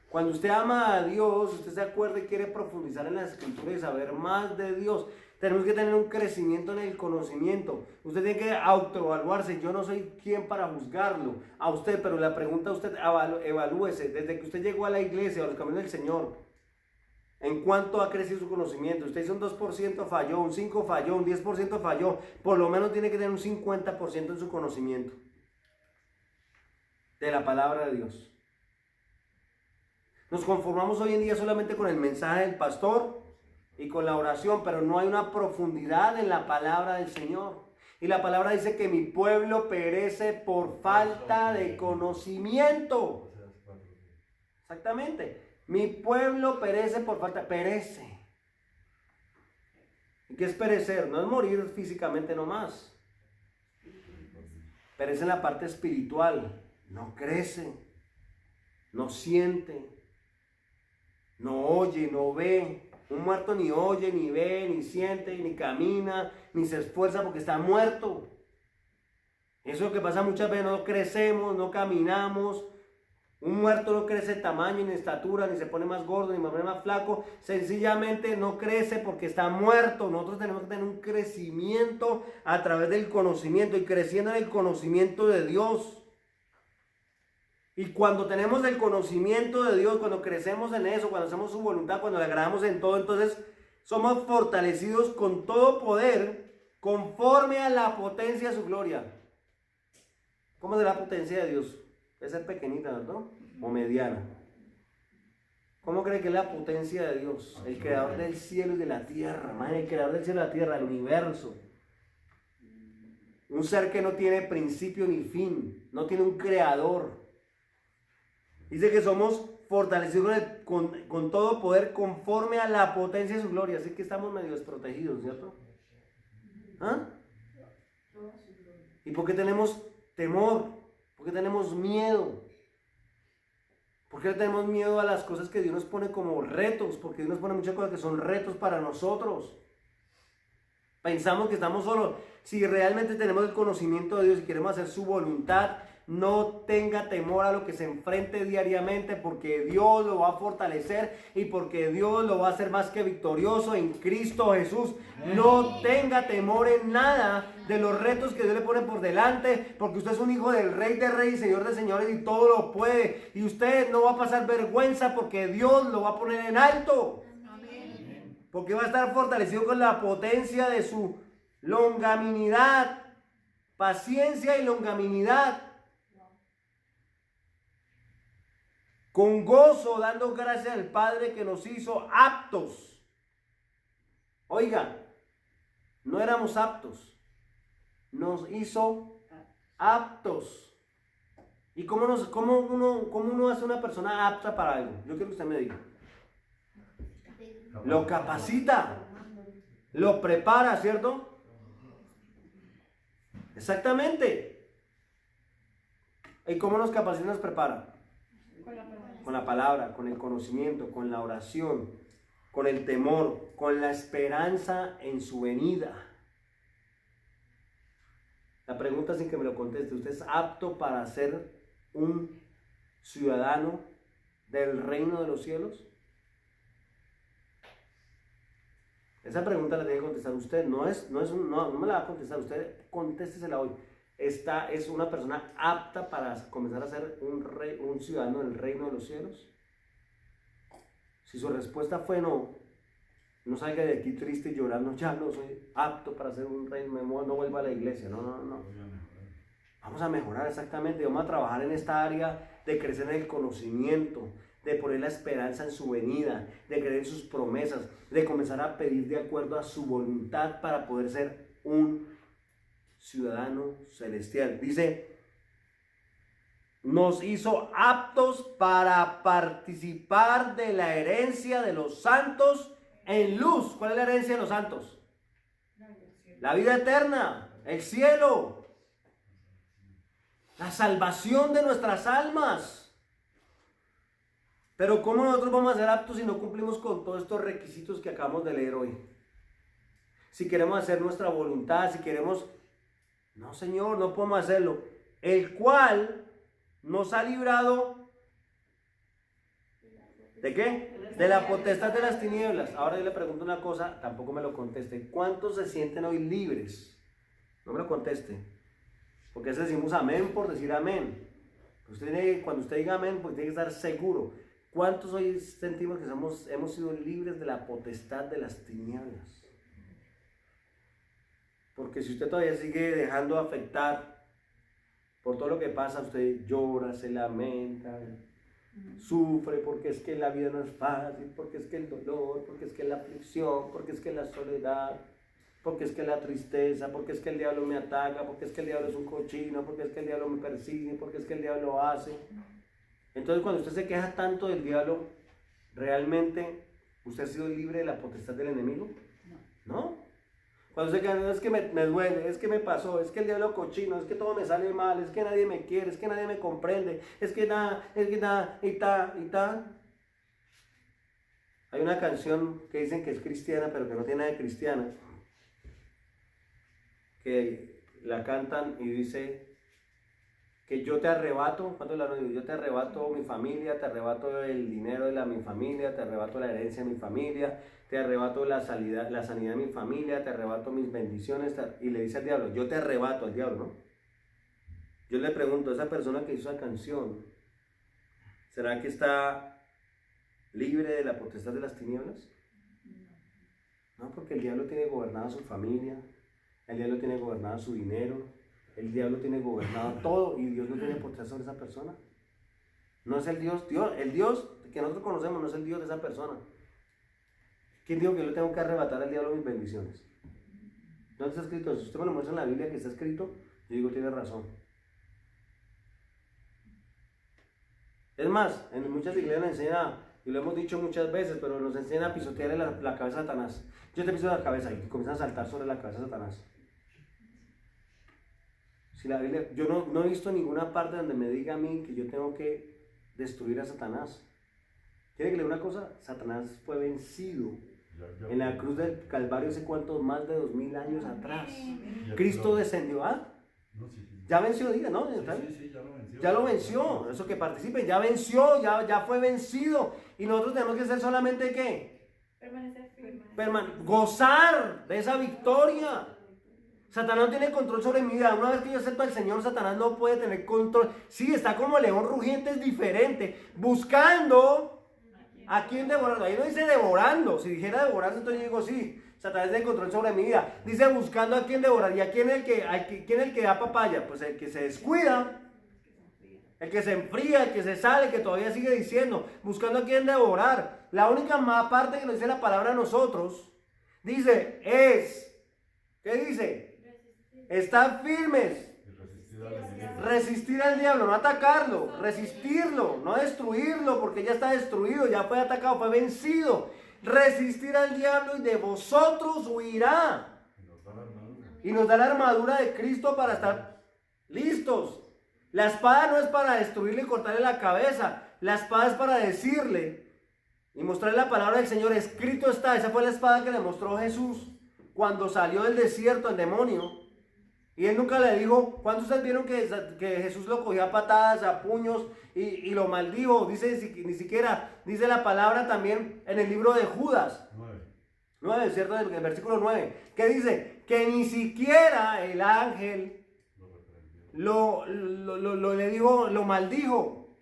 Cuando usted ama a Dios, usted se acuerda y quiere profundizar en la Escritura y saber más de Dios. Tenemos que tener un crecimiento en el conocimiento. Usted tiene que autoevaluarse. Yo no soy quien para juzgarlo a usted, pero la pregunta a usted, evalúese. Desde que usted llegó a la iglesia, a los caminos del Señor, ¿en cuánto ha crecido su conocimiento? Usted hizo un 2% falló, un 5% falló, un 10% falló. Por lo menos tiene que tener un 50% en su conocimiento de la palabra de Dios. Nos conformamos hoy en día solamente con el mensaje del pastor y con la oración, pero no hay una profundidad en la palabra del Señor. Y la palabra dice que mi pueblo perece por falta de conocimiento. Exactamente. Mi pueblo perece por falta, perece. ¿Y qué es perecer? No es morir físicamente nomás. Perece en la parte espiritual. No crece, no siente, no oye, no ve. Un muerto ni oye, ni ve, ni siente, ni camina, ni se esfuerza porque está muerto. Eso es lo que pasa muchas veces, no crecemos, no caminamos. Un muerto no crece en tamaño, ni en estatura, ni se pone más gordo, ni más flaco. Sencillamente no crece porque está muerto. Nosotros tenemos que tener un crecimiento a través del conocimiento y creciendo en el conocimiento de Dios. Y cuando tenemos el conocimiento de Dios, cuando crecemos en eso, cuando hacemos su voluntad, cuando le agradamos en todo, entonces somos fortalecidos con todo poder conforme a la potencia de su gloria. ¿Cómo es la potencia de Dios? Debe ser pequeñita, ¿verdad? O mediana. ¿Cómo cree que es la potencia de Dios? El creador del cielo y de la tierra, madre, el creador del cielo y de la tierra, el universo. Un ser que no tiene principio ni fin, no tiene un creador. Dice que somos fortalecidos con todo poder conforme a la potencia de su gloria. Así que estamos medio desprotegidos, ¿cierto? ¿Ah? ¿Y por qué tenemos temor? ¿Por qué tenemos miedo? ¿Por qué tenemos miedo a las cosas que Dios nos pone como retos? Porque Dios nos pone muchas cosas que son retos para nosotros. Pensamos que estamos solos. Si realmente tenemos el conocimiento de Dios y queremos hacer su voluntad, no tenga temor a lo que se enfrente diariamente, porque Dios lo va a fortalecer y porque Dios lo va a hacer más que victorioso en Cristo Jesús. No tenga temor en nada de los retos que Dios le pone por delante, porque usted es un hijo del Rey de Reyes, Señor de Señores, y todo lo puede. Y usted no va a pasar vergüenza, porque Dios lo va a poner en alto. Porque va a estar fortalecido con la potencia de su longanimidad, paciencia y longanimidad. Con gozo, dando gracias al Padre que nos hizo aptos. Oiga, no éramos aptos, nos hizo aptos. ¿Y cómo uno hace una persona apta para algo? Yo quiero que usted me diga. Lo capacita, lo prepara, ¿cierto? Exactamente. ¿Y cómo nos capacita y nos prepara? Con la palabra, con el conocimiento, con la oración, con el temor, con la esperanza en su venida. La pregunta, sin que me lo conteste, ¿usted es apto para ser un ciudadano del reino de los cielos? Esa pregunta la tiene que contestar usted, no me la va a contestar usted, contéstesela hoy. Esta es una persona apta para comenzar a ser un ciudadano del reino de los cielos. Si su respuesta fue no, no salga de aquí triste y llorando, ya no soy apto para ser un rey, no vuelva a la iglesia, no. Vamos a mejorar exactamente, vamos a trabajar en esta área de crecer en el conocimiento, de poner la esperanza en su venida, de creer en sus promesas, de comenzar a pedir de acuerdo a su voluntad para poder ser un ciudadano celestial. Dice, nos hizo aptos para participar de la herencia de los santos en luz. ¿Cuál es la herencia de los santos? La vida eterna, el cielo, la salvación de nuestras almas. Pero ¿cómo nosotros vamos a ser aptos si no cumplimos con todos estos requisitos que acabamos de leer hoy? Si queremos hacer nuestra voluntad, si queremos... No, Señor, no podemos hacerlo. El cual nos ha librado... ¿De qué? De la potestad de las tinieblas. Ahora yo le pregunto una cosa, tampoco me lo conteste. ¿Cuántos se sienten hoy libres? No me lo conteste. Porque a veces decimos amén por decir amén. Cuando usted diga amén, pues tiene que estar seguro. ¿Cuántos hoy sentimos que hemos sido libres de la potestad de las tinieblas? Porque si usted todavía sigue dejando afectar por todo lo que pasa, usted llora, se lamenta, sufre porque es que la vida no es fácil, porque es que el dolor, porque es que la aflicción, porque es que la soledad, porque es que la tristeza, porque es que el diablo me ataca, porque es que el diablo es un cochino, porque es que el diablo me persigue, porque es que el diablo hace. Entonces, cuando usted se queja tanto del diablo, ¿realmente usted ha sido libre de la potestad del enemigo? No. Cuando se queja, es que me duele, es que me pasó, es que el diablo cochino, es que todo me sale mal, es que nadie me quiere, es que nadie me comprende, es que nada, y ta. Hay una canción que dicen que es cristiana, pero que no tiene nada de cristiana, que la cantan y dice... que yo te arrebato, ¿cuánto la digo? Yo te arrebato mi familia, te arrebato el dinero de mi familia, te arrebato la herencia de mi familia, te arrebato la sanidad de mi familia, te arrebato mis bendiciones, y le dice al diablo, yo te arrebato al diablo, ¿no? Yo le pregunto, esa persona que hizo esa canción, ¿será que está libre de la potestad de las tinieblas? No, porque el diablo tiene gobernada su familia, el diablo tiene gobernado su dinero, el diablo tiene gobernado todo y Dios no tiene potestad sobre esa persona. No es el Dios que nosotros conocemos, no es el Dios de esa persona. ¿Quién dijo que yo le tengo que arrebatar al diablo mis bendiciones? ¿Dónde está escrito? Si usted me lo muestra en la Biblia que está escrito, yo digo, tiene razón. Es más, en muchas iglesias nos enseñan, y lo hemos dicho muchas veces, pero nos enseñan a pisotearle la cabeza a Satanás. Yo te piso la cabeza y comienzan a saltar sobre la cabeza de Satanás. Si la Biblia, yo no he visto ninguna parte donde me diga a mí que yo tengo que destruir a Satanás. ¿Quiere que le diga una cosa? Satanás fue vencido en la cruz del Calvario hace cuántos, más de 2000 años atrás. Cristo descendió, ¿ah? No, sí. Ya venció, diga, ¿no? Sí, ya lo venció. Ya lo venció. Eso que participen, ya venció, ya fue vencido. Y nosotros tenemos que ser solamente ¿qué? Permanecer firme. Gozar de esa victoria. Satanás no tiene control sobre mi vida. Una vez que yo acepto al Señor, Satanás no puede tener control. Sí, está como león rugiente, es diferente. Buscando a quién devorar. Ahí no dice devorando. Si dijera devorando, entonces yo digo sí. Satanás tiene control sobre mi vida. Dice buscando a quién devorar. ¿Y a quién es el que da papaya? Pues el que se descuida. El que se enfría, el que se sale, el que todavía sigue diciendo. Buscando a quién devorar. La única más parte que nos dice la palabra a nosotros. Dice ¿qué dice? Estar firmes. Resistir al diablo, no atacarlo, resistirlo, no destruirlo, porque ya está destruido, ya fue atacado, fue vencido. Resistir al diablo y de vosotros huirá. Y nos da la armadura de Cristo para estar listos. La espada no es para destruirle y cortarle la cabeza, la espada es para decirle y mostrarle la palabra del Señor. Escrito está. Esa fue la espada que le mostró Jesús cuando salió del desierto el demonio. Y él nunca le dijo. ¿Cuántos ustedes vieron que Jesús lo cogía a patadas, a puños y lo maldijo? Dice, ni siquiera, dice la palabra también en el libro de Judas 9, ¿cierto? En el versículo 9, que dice que ni siquiera el ángel le dijo, lo maldijo.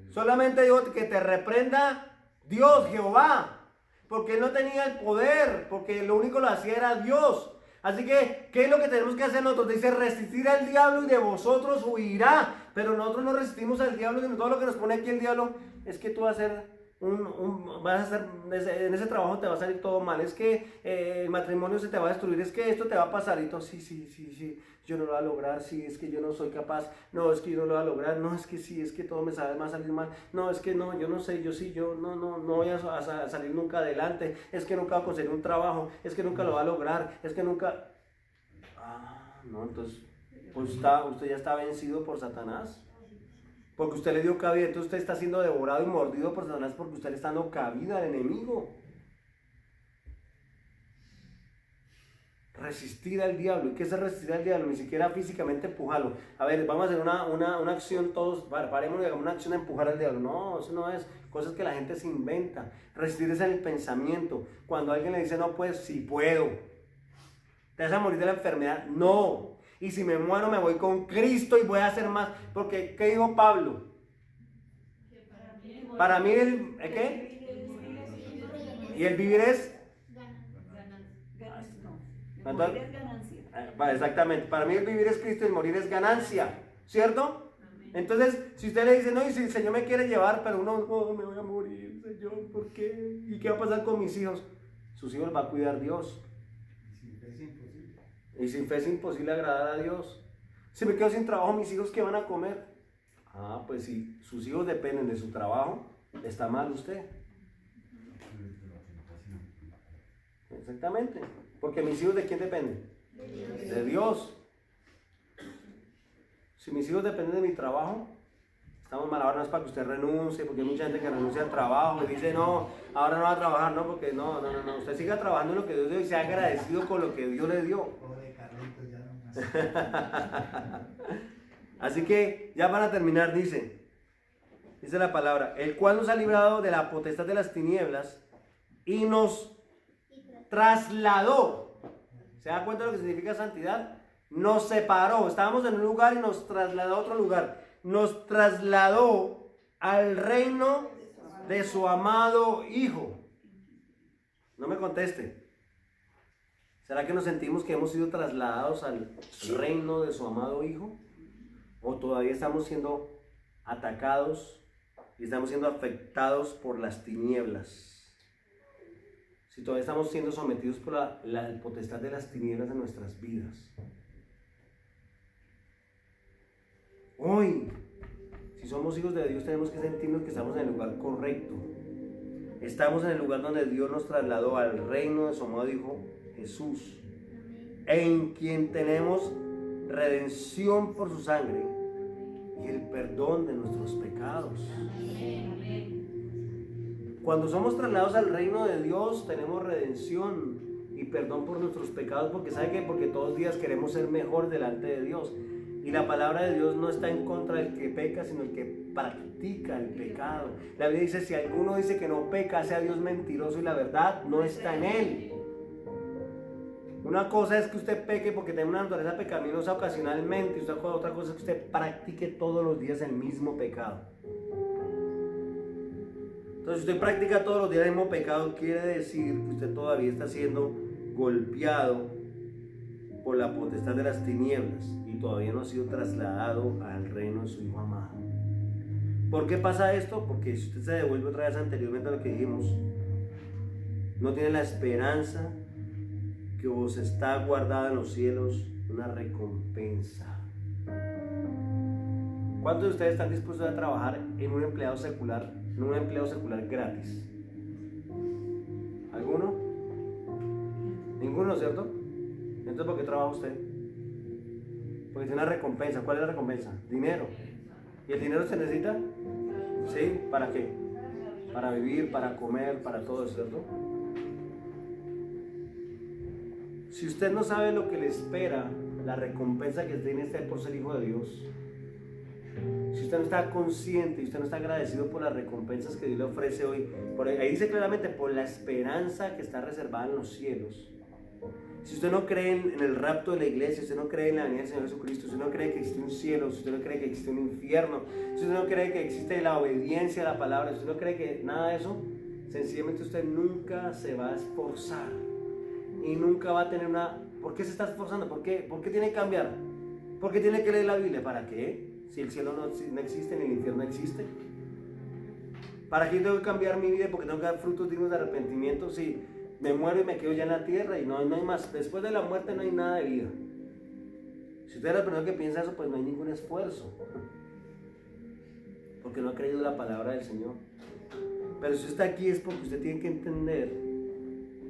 Solamente dijo que te reprenda Dios, Jehová, porque él no tenía el poder, porque lo único que lo hacía era Dios. Así que, ¿qué es lo que tenemos que hacer nosotros? Dice, resistir al diablo y de vosotros huirá. Pero nosotros no resistimos al diablo, sino todo lo que nos pone aquí el diablo es que tú vas a hacer en ese trabajo te va a salir todo mal, es que el matrimonio se te va a destruir, es que esto te va a pasar y todo, sí, yo no lo voy a lograr, sí, es que yo no soy capaz, no, es que yo no lo voy a lograr, no, es que sí, es que todo me va a salir mal, no, es que no, yo no sé, yo no voy a salir nunca adelante, es que nunca voy a conseguir un trabajo, es que nunca lo va a lograr, es que nunca, no, entonces, pues usted ya está vencido por Satanás. Porque usted le dio cabida, entonces usted está siendo devorado y mordido por Satanás porque usted le está dando cabida al enemigo. Resistir al diablo. ¿Y qué es resistir al diablo? Ni siquiera físicamente empujarlo. A ver, vamos a hacer una acción todos, paremos y hagamos una acción de empujar al diablo. No, eso no es, cosas que la gente se inventa. Resistir es en el pensamiento. Cuando alguien le dice, no, pues sí puedo. ¿Te vas a morir de la enfermedad? No. Y si me muero me voy con Cristo y voy a hacer más. Porque, ¿qué dijo Pablo? Para mí ¿qué? Y el vivir es morir es ganancia. Exactamente. Para mí el vivir es Cristo y el morir es ganancia. ¿Cierto? Entonces, si usted le dice, no, y si el Señor me quiere llevar, pero no, me voy a morir, Señor, ¿por qué? ¿Y qué va a pasar con mis hijos? Sus hijos va a cuidar Dios. Y sin fe es imposible agradar a Dios. Si me quedo sin trabajo, mis hijos, ¿qué van a comer? Pues si sus hijos dependen de su trabajo, está mal usted. Exactamente. Porque mis hijos, ¿de quién dependen? De Dios. Si mis hijos dependen de mi trabajo, estamos mal. Ahora no es para que usted renuncie, porque hay mucha gente que renuncia al trabajo y dice, no, ahora no va a trabajar, no, porque no. Usted siga trabajando en lo que Dios dio y sea agradecido con lo que Dios le dio. Así que ya para terminar dice la palabra, el cual nos ha librado de la potestad de las tinieblas y nos trasladó. ¿Se da cuenta de lo que significa santidad? Nos separó, estábamos en un lugar y nos trasladó a otro lugar, nos trasladó al reino de su amado Hijo. No me conteste. ¿Será que nos sentimos que hemos sido trasladados al reino de su amado Hijo? ¿O todavía estamos siendo atacados y estamos siendo afectados por las tinieblas? Si todavía estamos siendo sometidos por la potestad de las tinieblas en nuestras vidas. Hoy, si somos hijos de Dios, tenemos que sentirnos que estamos en el lugar correcto. Estamos en el lugar donde Dios nos trasladó al reino de su amado Hijo Jesús, en quien tenemos redención por su sangre y el perdón de nuestros pecados. Cuando somos trasladados al reino de Dios, tenemos redención y perdón por nuestros pecados, porque ¿sabe qué? Porque todos los días queremos ser mejor delante de Dios. Y la palabra de Dios no está en contra del que peca, sino el que practica el pecado. La Biblia dice, si alguno dice que no peca, sea Dios mentiroso y la verdad no está en él. Una cosa es que usted peque porque tiene una naturaleza pecaminosa ocasionalmente, y otra cosa es que usted practique todos los días el mismo pecado. Entonces, si usted practica todos los días el mismo pecado, quiere decir que usted todavía está siendo golpeado por la potestad de las tinieblas y todavía no ha sido trasladado al reino de su Hijo amado. ¿Por qué pasa esto? Porque si usted se devuelve otra vez anteriormente a lo que dijimos, no tiene la esperanza que os está guardada en los cielos, una recompensa. ¿Cuántos de ustedes están dispuestos a trabajar en un empleado secular gratis? ¿Alguno? Ninguno, ¿cierto? Entonces, ¿por qué trabaja usted? Porque tiene una recompensa. ¿Cuál es la recompensa? Dinero. ¿Y el dinero se necesita? ¿Sí? ¿Para qué? Para vivir, para comer, para todo, ¿cierto? Si usted no sabe lo que le espera, la recompensa que tiene usted por ser hijo de Dios, si usted no está consciente y usted no está agradecido por las recompensas que Dios le ofrece hoy, ahí dice claramente, por la esperanza que está reservada en los cielos. Si usted no cree en el rapto de la iglesia, si usted no cree en la venida del Señor Jesucristo, si usted no cree que existe un cielo, si usted no cree que existe un infierno, si usted no cree que existe la obediencia a la palabra, si usted no cree que nada de eso, sencillamente usted nunca se va a esforzar y nunca va a tener una... ¿Por qué se está esforzando? ¿Por qué tiene que cambiar? ¿Por qué tiene que leer la Biblia? ¿Para qué? Si el cielo no existe ni el infierno existe. ¿Para qué tengo que cambiar mi vida? Porque tengo que dar frutos dignos de arrepentimiento. Si me muero y me quedo ya en la tierra y no hay más. Después de la muerte no hay nada de vida. Si usted es la persona que piensa eso, pues no hay ningún esfuerzo. Porque no ha creído la palabra del Señor. Pero si usted está aquí es porque usted tiene que entender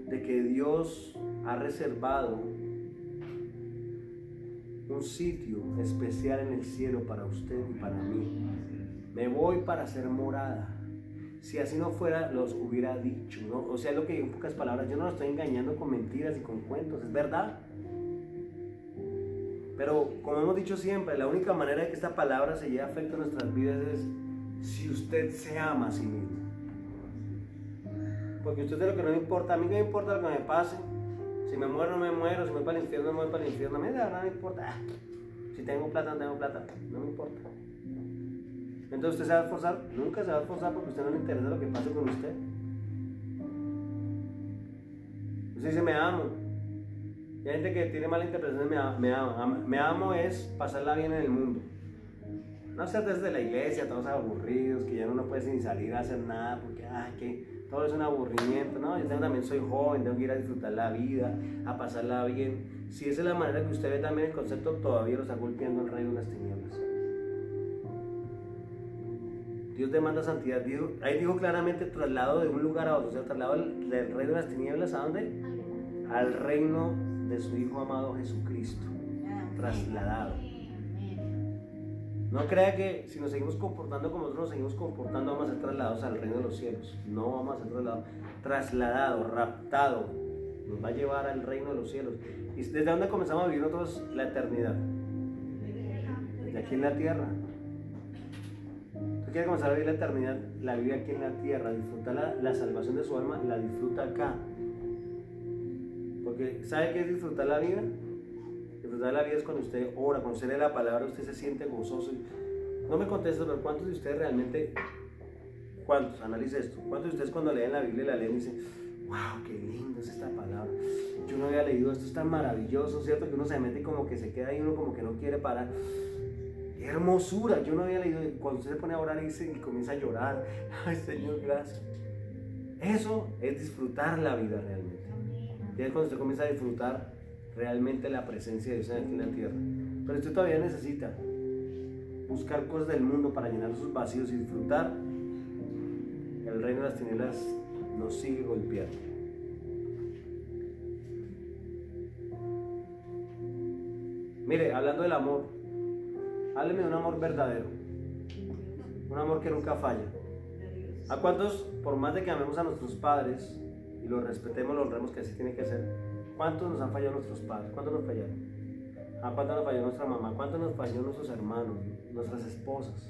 de que Dios ha reservado un sitio especial en el cielo para usted y para mí. Me voy para hacer morada. Si así no fuera, los hubiera dicho, ¿no? O sea, lo que en pocas palabras, yo no lo estoy engañando con mentiras y con cuentos, es verdad. Pero como hemos dicho siempre, la única manera de que esta palabra se lleve a efecto en nuestras vidas es si usted se ama a sí mismo. Porque usted es lo que no me importa, a mí no me importa lo que me pase. Si me muero, no me muero, si me voy para el infierno, no me voy para el infierno. A mí no me importa. Si tengo plata, no tengo plata, no me importa. Entonces, ¿usted se va a esforzar? Nunca se va a esforzar porque a usted no le interesa lo que pase con usted. Usted dice, me amo. Y hay gente que tiene mala interpretación de me amo. Me amo es pasarla bien en el mundo. No ser desde la iglesia, todos aburridos, que ya uno no puede ni salir a hacer nada porque, que todo es un aburrimiento. No, yo también soy joven, tengo que ir a disfrutar la vida, a pasarla bien. Si esa es la manera que usted ve también el concepto, todavía lo está golpeando el reino de las tinieblas. Dios demanda santidad. Ahí dijo claramente traslado de un lugar a otro, o sea, traslado del reino de las tinieblas, ¿a dónde? Al reino de su Hijo amado Jesucristo. Trasladado. No crea que si nos seguimos comportando como nosotros nos seguimos comportando, vamos a ser trasladados al reino de los cielos. No vamos a ser trasladados, raptados. Nos va a llevar al reino de los cielos. ¿Y desde dónde comenzamos a vivir nosotros la eternidad? Desde aquí en la tierra. ¿Tú quieres comenzar a vivir la eternidad? La vive aquí en la tierra. Disfrutar la salvación de su alma, la disfruta acá. Porque ¿sabe qué es disfrutar la vida? Disfrutar la vida es cuando usted ora, cuando usted lee la palabra, usted se siente gozoso. No me conteste, pero ¿cuántos de ustedes realmente, cuántos, analice esto, cuántos de ustedes cuando leen la Biblia la leen y dicen, wow, qué lindo es esta palabra, yo no había leído esto, es tan maravilloso, ¿cierto? Que uno se mete y como que se queda ahí, uno como que no quiere parar. ¡Qué hermosura! Yo no había leído, cuando usted se pone a orar y comienza a llorar, ¡ay, Señor, gracias! Eso es disfrutar la vida realmente. Y es cuando usted comienza a disfrutar realmente la presencia de Dios aquí en la tierra. Pero usted todavía necesita buscar cosas del mundo para llenar sus vacíos y disfrutar. El reino de las tinieblas nos sigue golpeando. Mire, hablando del amor, hábleme de un amor verdadero, un amor que nunca falla. ¿A cuántos, por más de que amemos a nuestros padres y los respetemos, los honremos, que así tiene que ser, cuántos nos han fallado nuestros padres? ¿Cuántos nos fallaron? ¿A cuánto nos falló nuestra mamá? ¿Cuánto nos falló nuestros hermanos, nuestras esposas,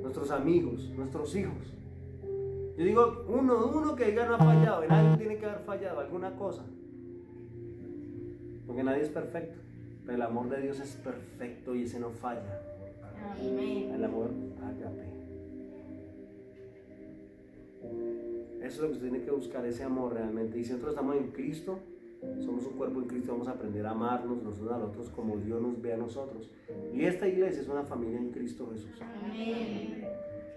nuestros amigos, nuestros hijos? Yo digo, uno que diga no ha fallado, en algo tiene que haber fallado, alguna cosa. Porque nadie es perfecto, pero el amor de Dios es perfecto y ese no falla. Amén. El amor ágape. Eso es lo que usted tiene que buscar, ese amor realmente. Y si nosotros estamos en Cristo, somos un cuerpo en Cristo, vamos a aprender a amarnos los unos a los otros como Dios nos ve a nosotros. Y esta iglesia es una familia en Cristo Jesús. Amén.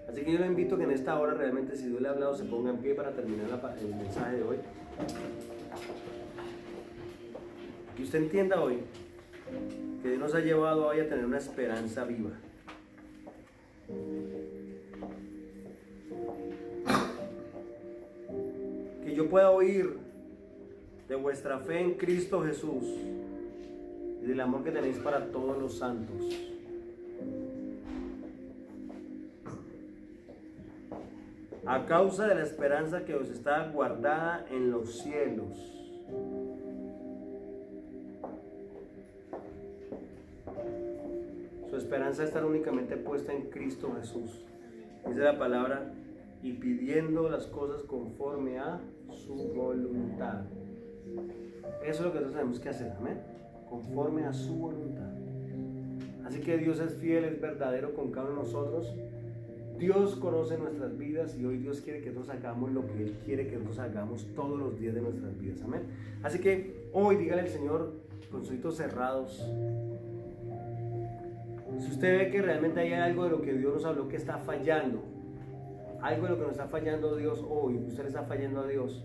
Así que yo le invito que en esta hora realmente, si Dios le ha hablado, se ponga en pie para terminar el mensaje de hoy. Que usted entienda hoy que Dios nos ha llevado hoy a tener una esperanza viva. Que yo pueda oír de vuestra fe en Cristo Jesús y del amor que tenéis para todos los santos. A causa de la esperanza que os está guardada en los cielos. Su esperanza está únicamente puesta en Cristo Jesús. Dice la palabra, y pidiendo las cosas conforme a su voluntad. Eso es lo que nosotros tenemos que hacer, amén. Conforme a su voluntad. Así que Dios es fiel, es verdadero con cada uno de nosotros. Dios conoce nuestras vidas y hoy Dios quiere que nosotros hagamos lo que Él quiere que nosotros hagamos todos los días de nuestras vidas, amén. Así que hoy dígale al Señor con sus ojitos cerrados. Si usted ve que realmente hay algo de lo que Dios nos habló que está fallando, algo de lo que nos está fallando Dios hoy, usted le está fallando a Dios,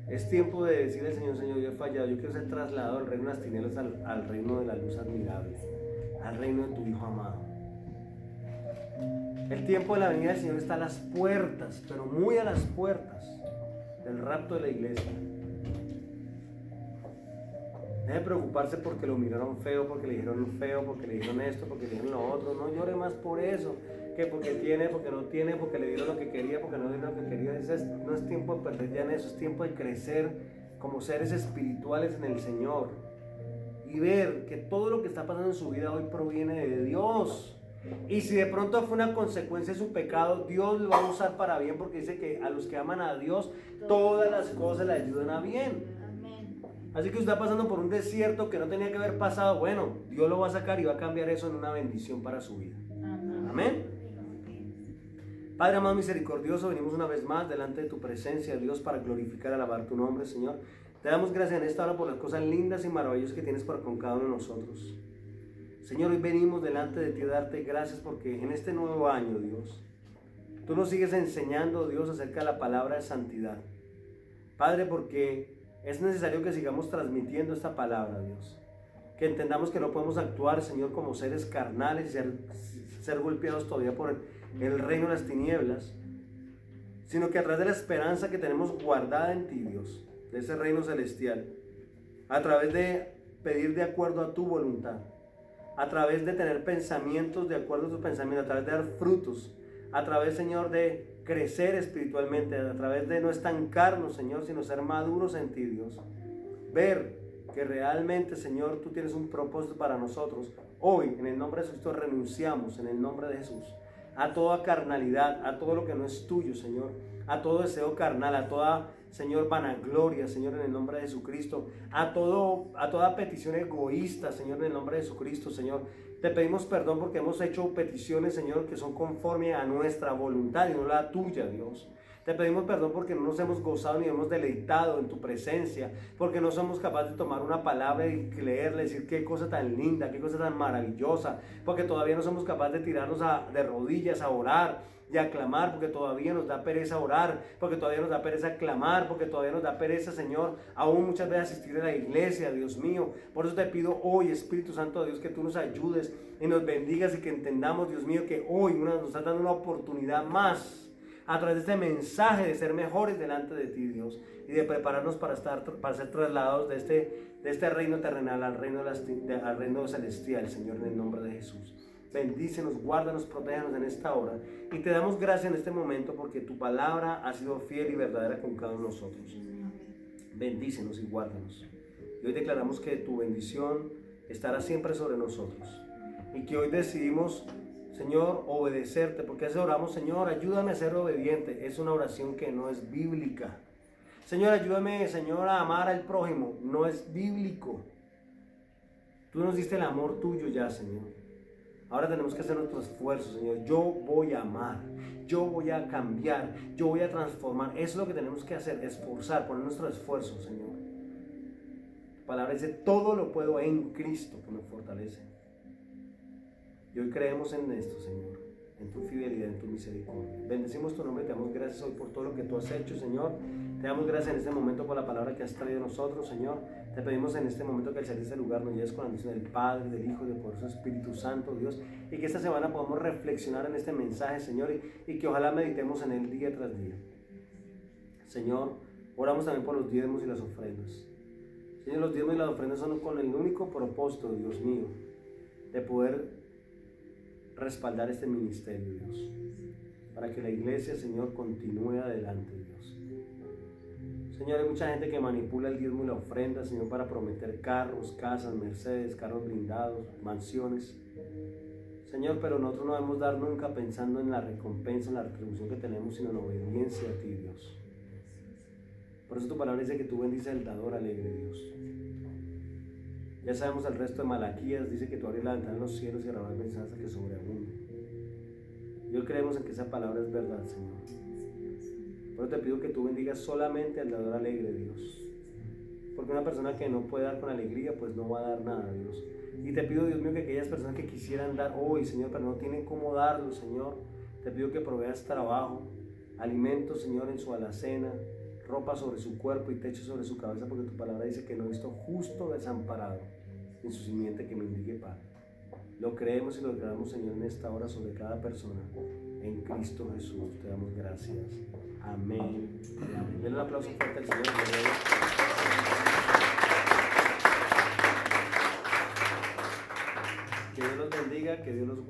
es tiempo de decirle al Señor, Señor, yo he fallado, yo quiero ser trasladado del reino de las tinieblas al reino de la luz admirable, al reino de tu Hijo amado. El tiempo de la venida del Señor está a las puertas, pero muy a las puertas del rapto de la iglesia. Deje de preocuparse porque lo miraron feo, porque le dijeron feo, porque le dijeron esto, porque le dijeron lo otro. No llore más por eso, que porque tiene, porque no tiene, porque le dieron lo que quería, porque no dieron lo que quería. No es tiempo de perder ya en eso, es tiempo de crecer como seres espirituales en el Señor y ver que todo lo que está pasando en su vida hoy proviene de Dios. Y si de pronto fue una consecuencia de su pecado, Dios lo va a usar para bien, porque dice que a los que aman a Dios todas las cosas le ayudan a bien. Así que usted está pasando por un desierto que no tenía que haber pasado. Bueno, Dios lo va a sacar y va a cambiar eso en una bendición para su vida. Amén. Padre amado misericordioso, venimos una vez más delante de tu presencia, Dios, para glorificar y alabar tu nombre, Señor. Te damos gracias en esta hora por las cosas lindas y maravillosas que tienes para con cada uno de nosotros. Señor, hoy venimos delante de ti a darte gracias porque en este nuevo año, Dios, tú nos sigues enseñando, Dios, acerca de la palabra de santidad. Padre, porque es necesario que sigamos transmitiendo esta palabra, Dios. Que entendamos que no podemos actuar, Señor, como seres carnales y ser golpeados todavía por el reino de las tinieblas, sino que a través de la esperanza que tenemos guardada en ti, Dios, de ese reino celestial, a través de pedir de acuerdo a tu voluntad, a través de tener pensamientos de acuerdo a tus pensamientos, a través de dar frutos, a través, Señor, de crecer espiritualmente, a través de no estancarnos, Señor, sino ser maduros en ti, Dios. Ver que realmente, Señor, tú tienes un propósito para nosotros. Hoy, en el nombre de Jesucristo, renunciamos, en el nombre de Jesús, a toda carnalidad, a todo lo que no es tuyo, Señor, a todo deseo carnal, a toda, Señor, vanagloria, Señor, en el nombre de Jesucristo, a toda petición egoísta, Señor, en el nombre de Jesucristo, Señor. Te pedimos perdón porque hemos hecho peticiones, Señor, que son conforme a nuestra voluntad y no la tuya, Dios. Te pedimos perdón porque no nos hemos gozado ni hemos deleitado en tu presencia, porque no somos capaces de tomar una palabra y leerla, decir qué cosa tan linda, qué cosa tan maravillosa, porque todavía no somos capaces de tirarnos de rodillas a orar y a clamar, porque todavía nos da pereza orar, porque todavía nos da pereza clamar, porque todavía nos da pereza, Señor, aún muchas veces asistir a la iglesia, Dios mío. Por eso te pido hoy, Espíritu Santo de Dios, que tú nos ayudes y nos bendigas y que entendamos, Dios mío, que hoy nos estás dando una oportunidad más a través de este mensaje de ser mejores delante de ti, Dios, y de prepararnos para ser trasladados de este reino terrenal al reino celestial, Señor, en el nombre de Jesús. Bendícenos, guárdanos, protéjanos en esta hora, y te damos gracias en este momento porque tu palabra ha sido fiel y verdadera con cada uno de nosotros. Bendícenos y guárdanos. Y hoy declaramos que tu bendición estará siempre sobre nosotros. Y que hoy decidimos, Señor, obedecerte, porque a veces oramos, Señor, ayúdame a ser obediente. Es una oración que no es bíblica. Señor, ayúdame, Señor, a amar al prójimo. No es bíblico. Tú nos diste el amor tuyo ya, Señor. Ahora tenemos que hacer nuestro esfuerzo, Señor. Yo voy a amar, yo voy a cambiar, yo voy a transformar. Eso es lo que tenemos que hacer, esforzar, poner nuestro esfuerzo, Señor. Tu palabra dice, todo lo puedo en Cristo que me fortalece. Y hoy creemos en esto, Señor, en tu fidelidad, en tu misericordia. Bendecimos tu nombre, te damos gracias hoy por todo lo que tú has hecho, Señor. Te damos gracias en este momento por la palabra que has traído a nosotros, Señor. Te pedimos en este momento que al salir de este lugar nos lleves con la misión del Padre, del Hijo y del poderoso Espíritu Santo, Dios. Y que esta semana podamos reflexionar en este mensaje, Señor, y que ojalá meditemos en él día tras día. Señor, oramos también por los diezmos y las ofrendas. Señor, los diezmos y las ofrendas son con el único propósito, Dios mío, de poder respaldar este ministerio, Dios, para que la iglesia, Señor, continúe adelante, Dios. Señor, hay mucha gente que manipula el diezmo y la ofrenda, Señor, para prometer carros, casas, Mercedes, carros blindados, mansiones. Señor, pero nosotros no debemos dar nunca pensando en la recompensa, en la retribución que tenemos, sino en obediencia a ti, Dios. Por eso tu palabra dice que tú bendices al dador alegre, Dios. Ya sabemos el resto de Malaquías, dice que tú abres la ventana de los cielos y derramas bendición hasta que sobreabunde. Y hoy creemos en que esa palabra es verdad, Señor. Por eso te pido que tú bendigas solamente al dador alegre, Dios. Porque una persona que no puede dar con alegría, pues no va a dar nada, Dios. Y te pido, Dios mío, que aquellas personas que quisieran dar hoy, Señor, pero no tienen cómo darlo, Señor, te pido que proveas trabajo, alimentos, Señor, en su alacena, ropa sobre su cuerpo y techo sobre su cabeza, porque tu palabra dice que no he visto justo desamparado, ni su simiente que mendigue pan. Lo creemos y lo declaramos, Señor, en esta hora sobre cada persona. En Cristo Jesús te damos gracias. Amén. Amén. Denle un aplauso fuerte al Señor. Que Dios los bendiga, que Dios los guarde.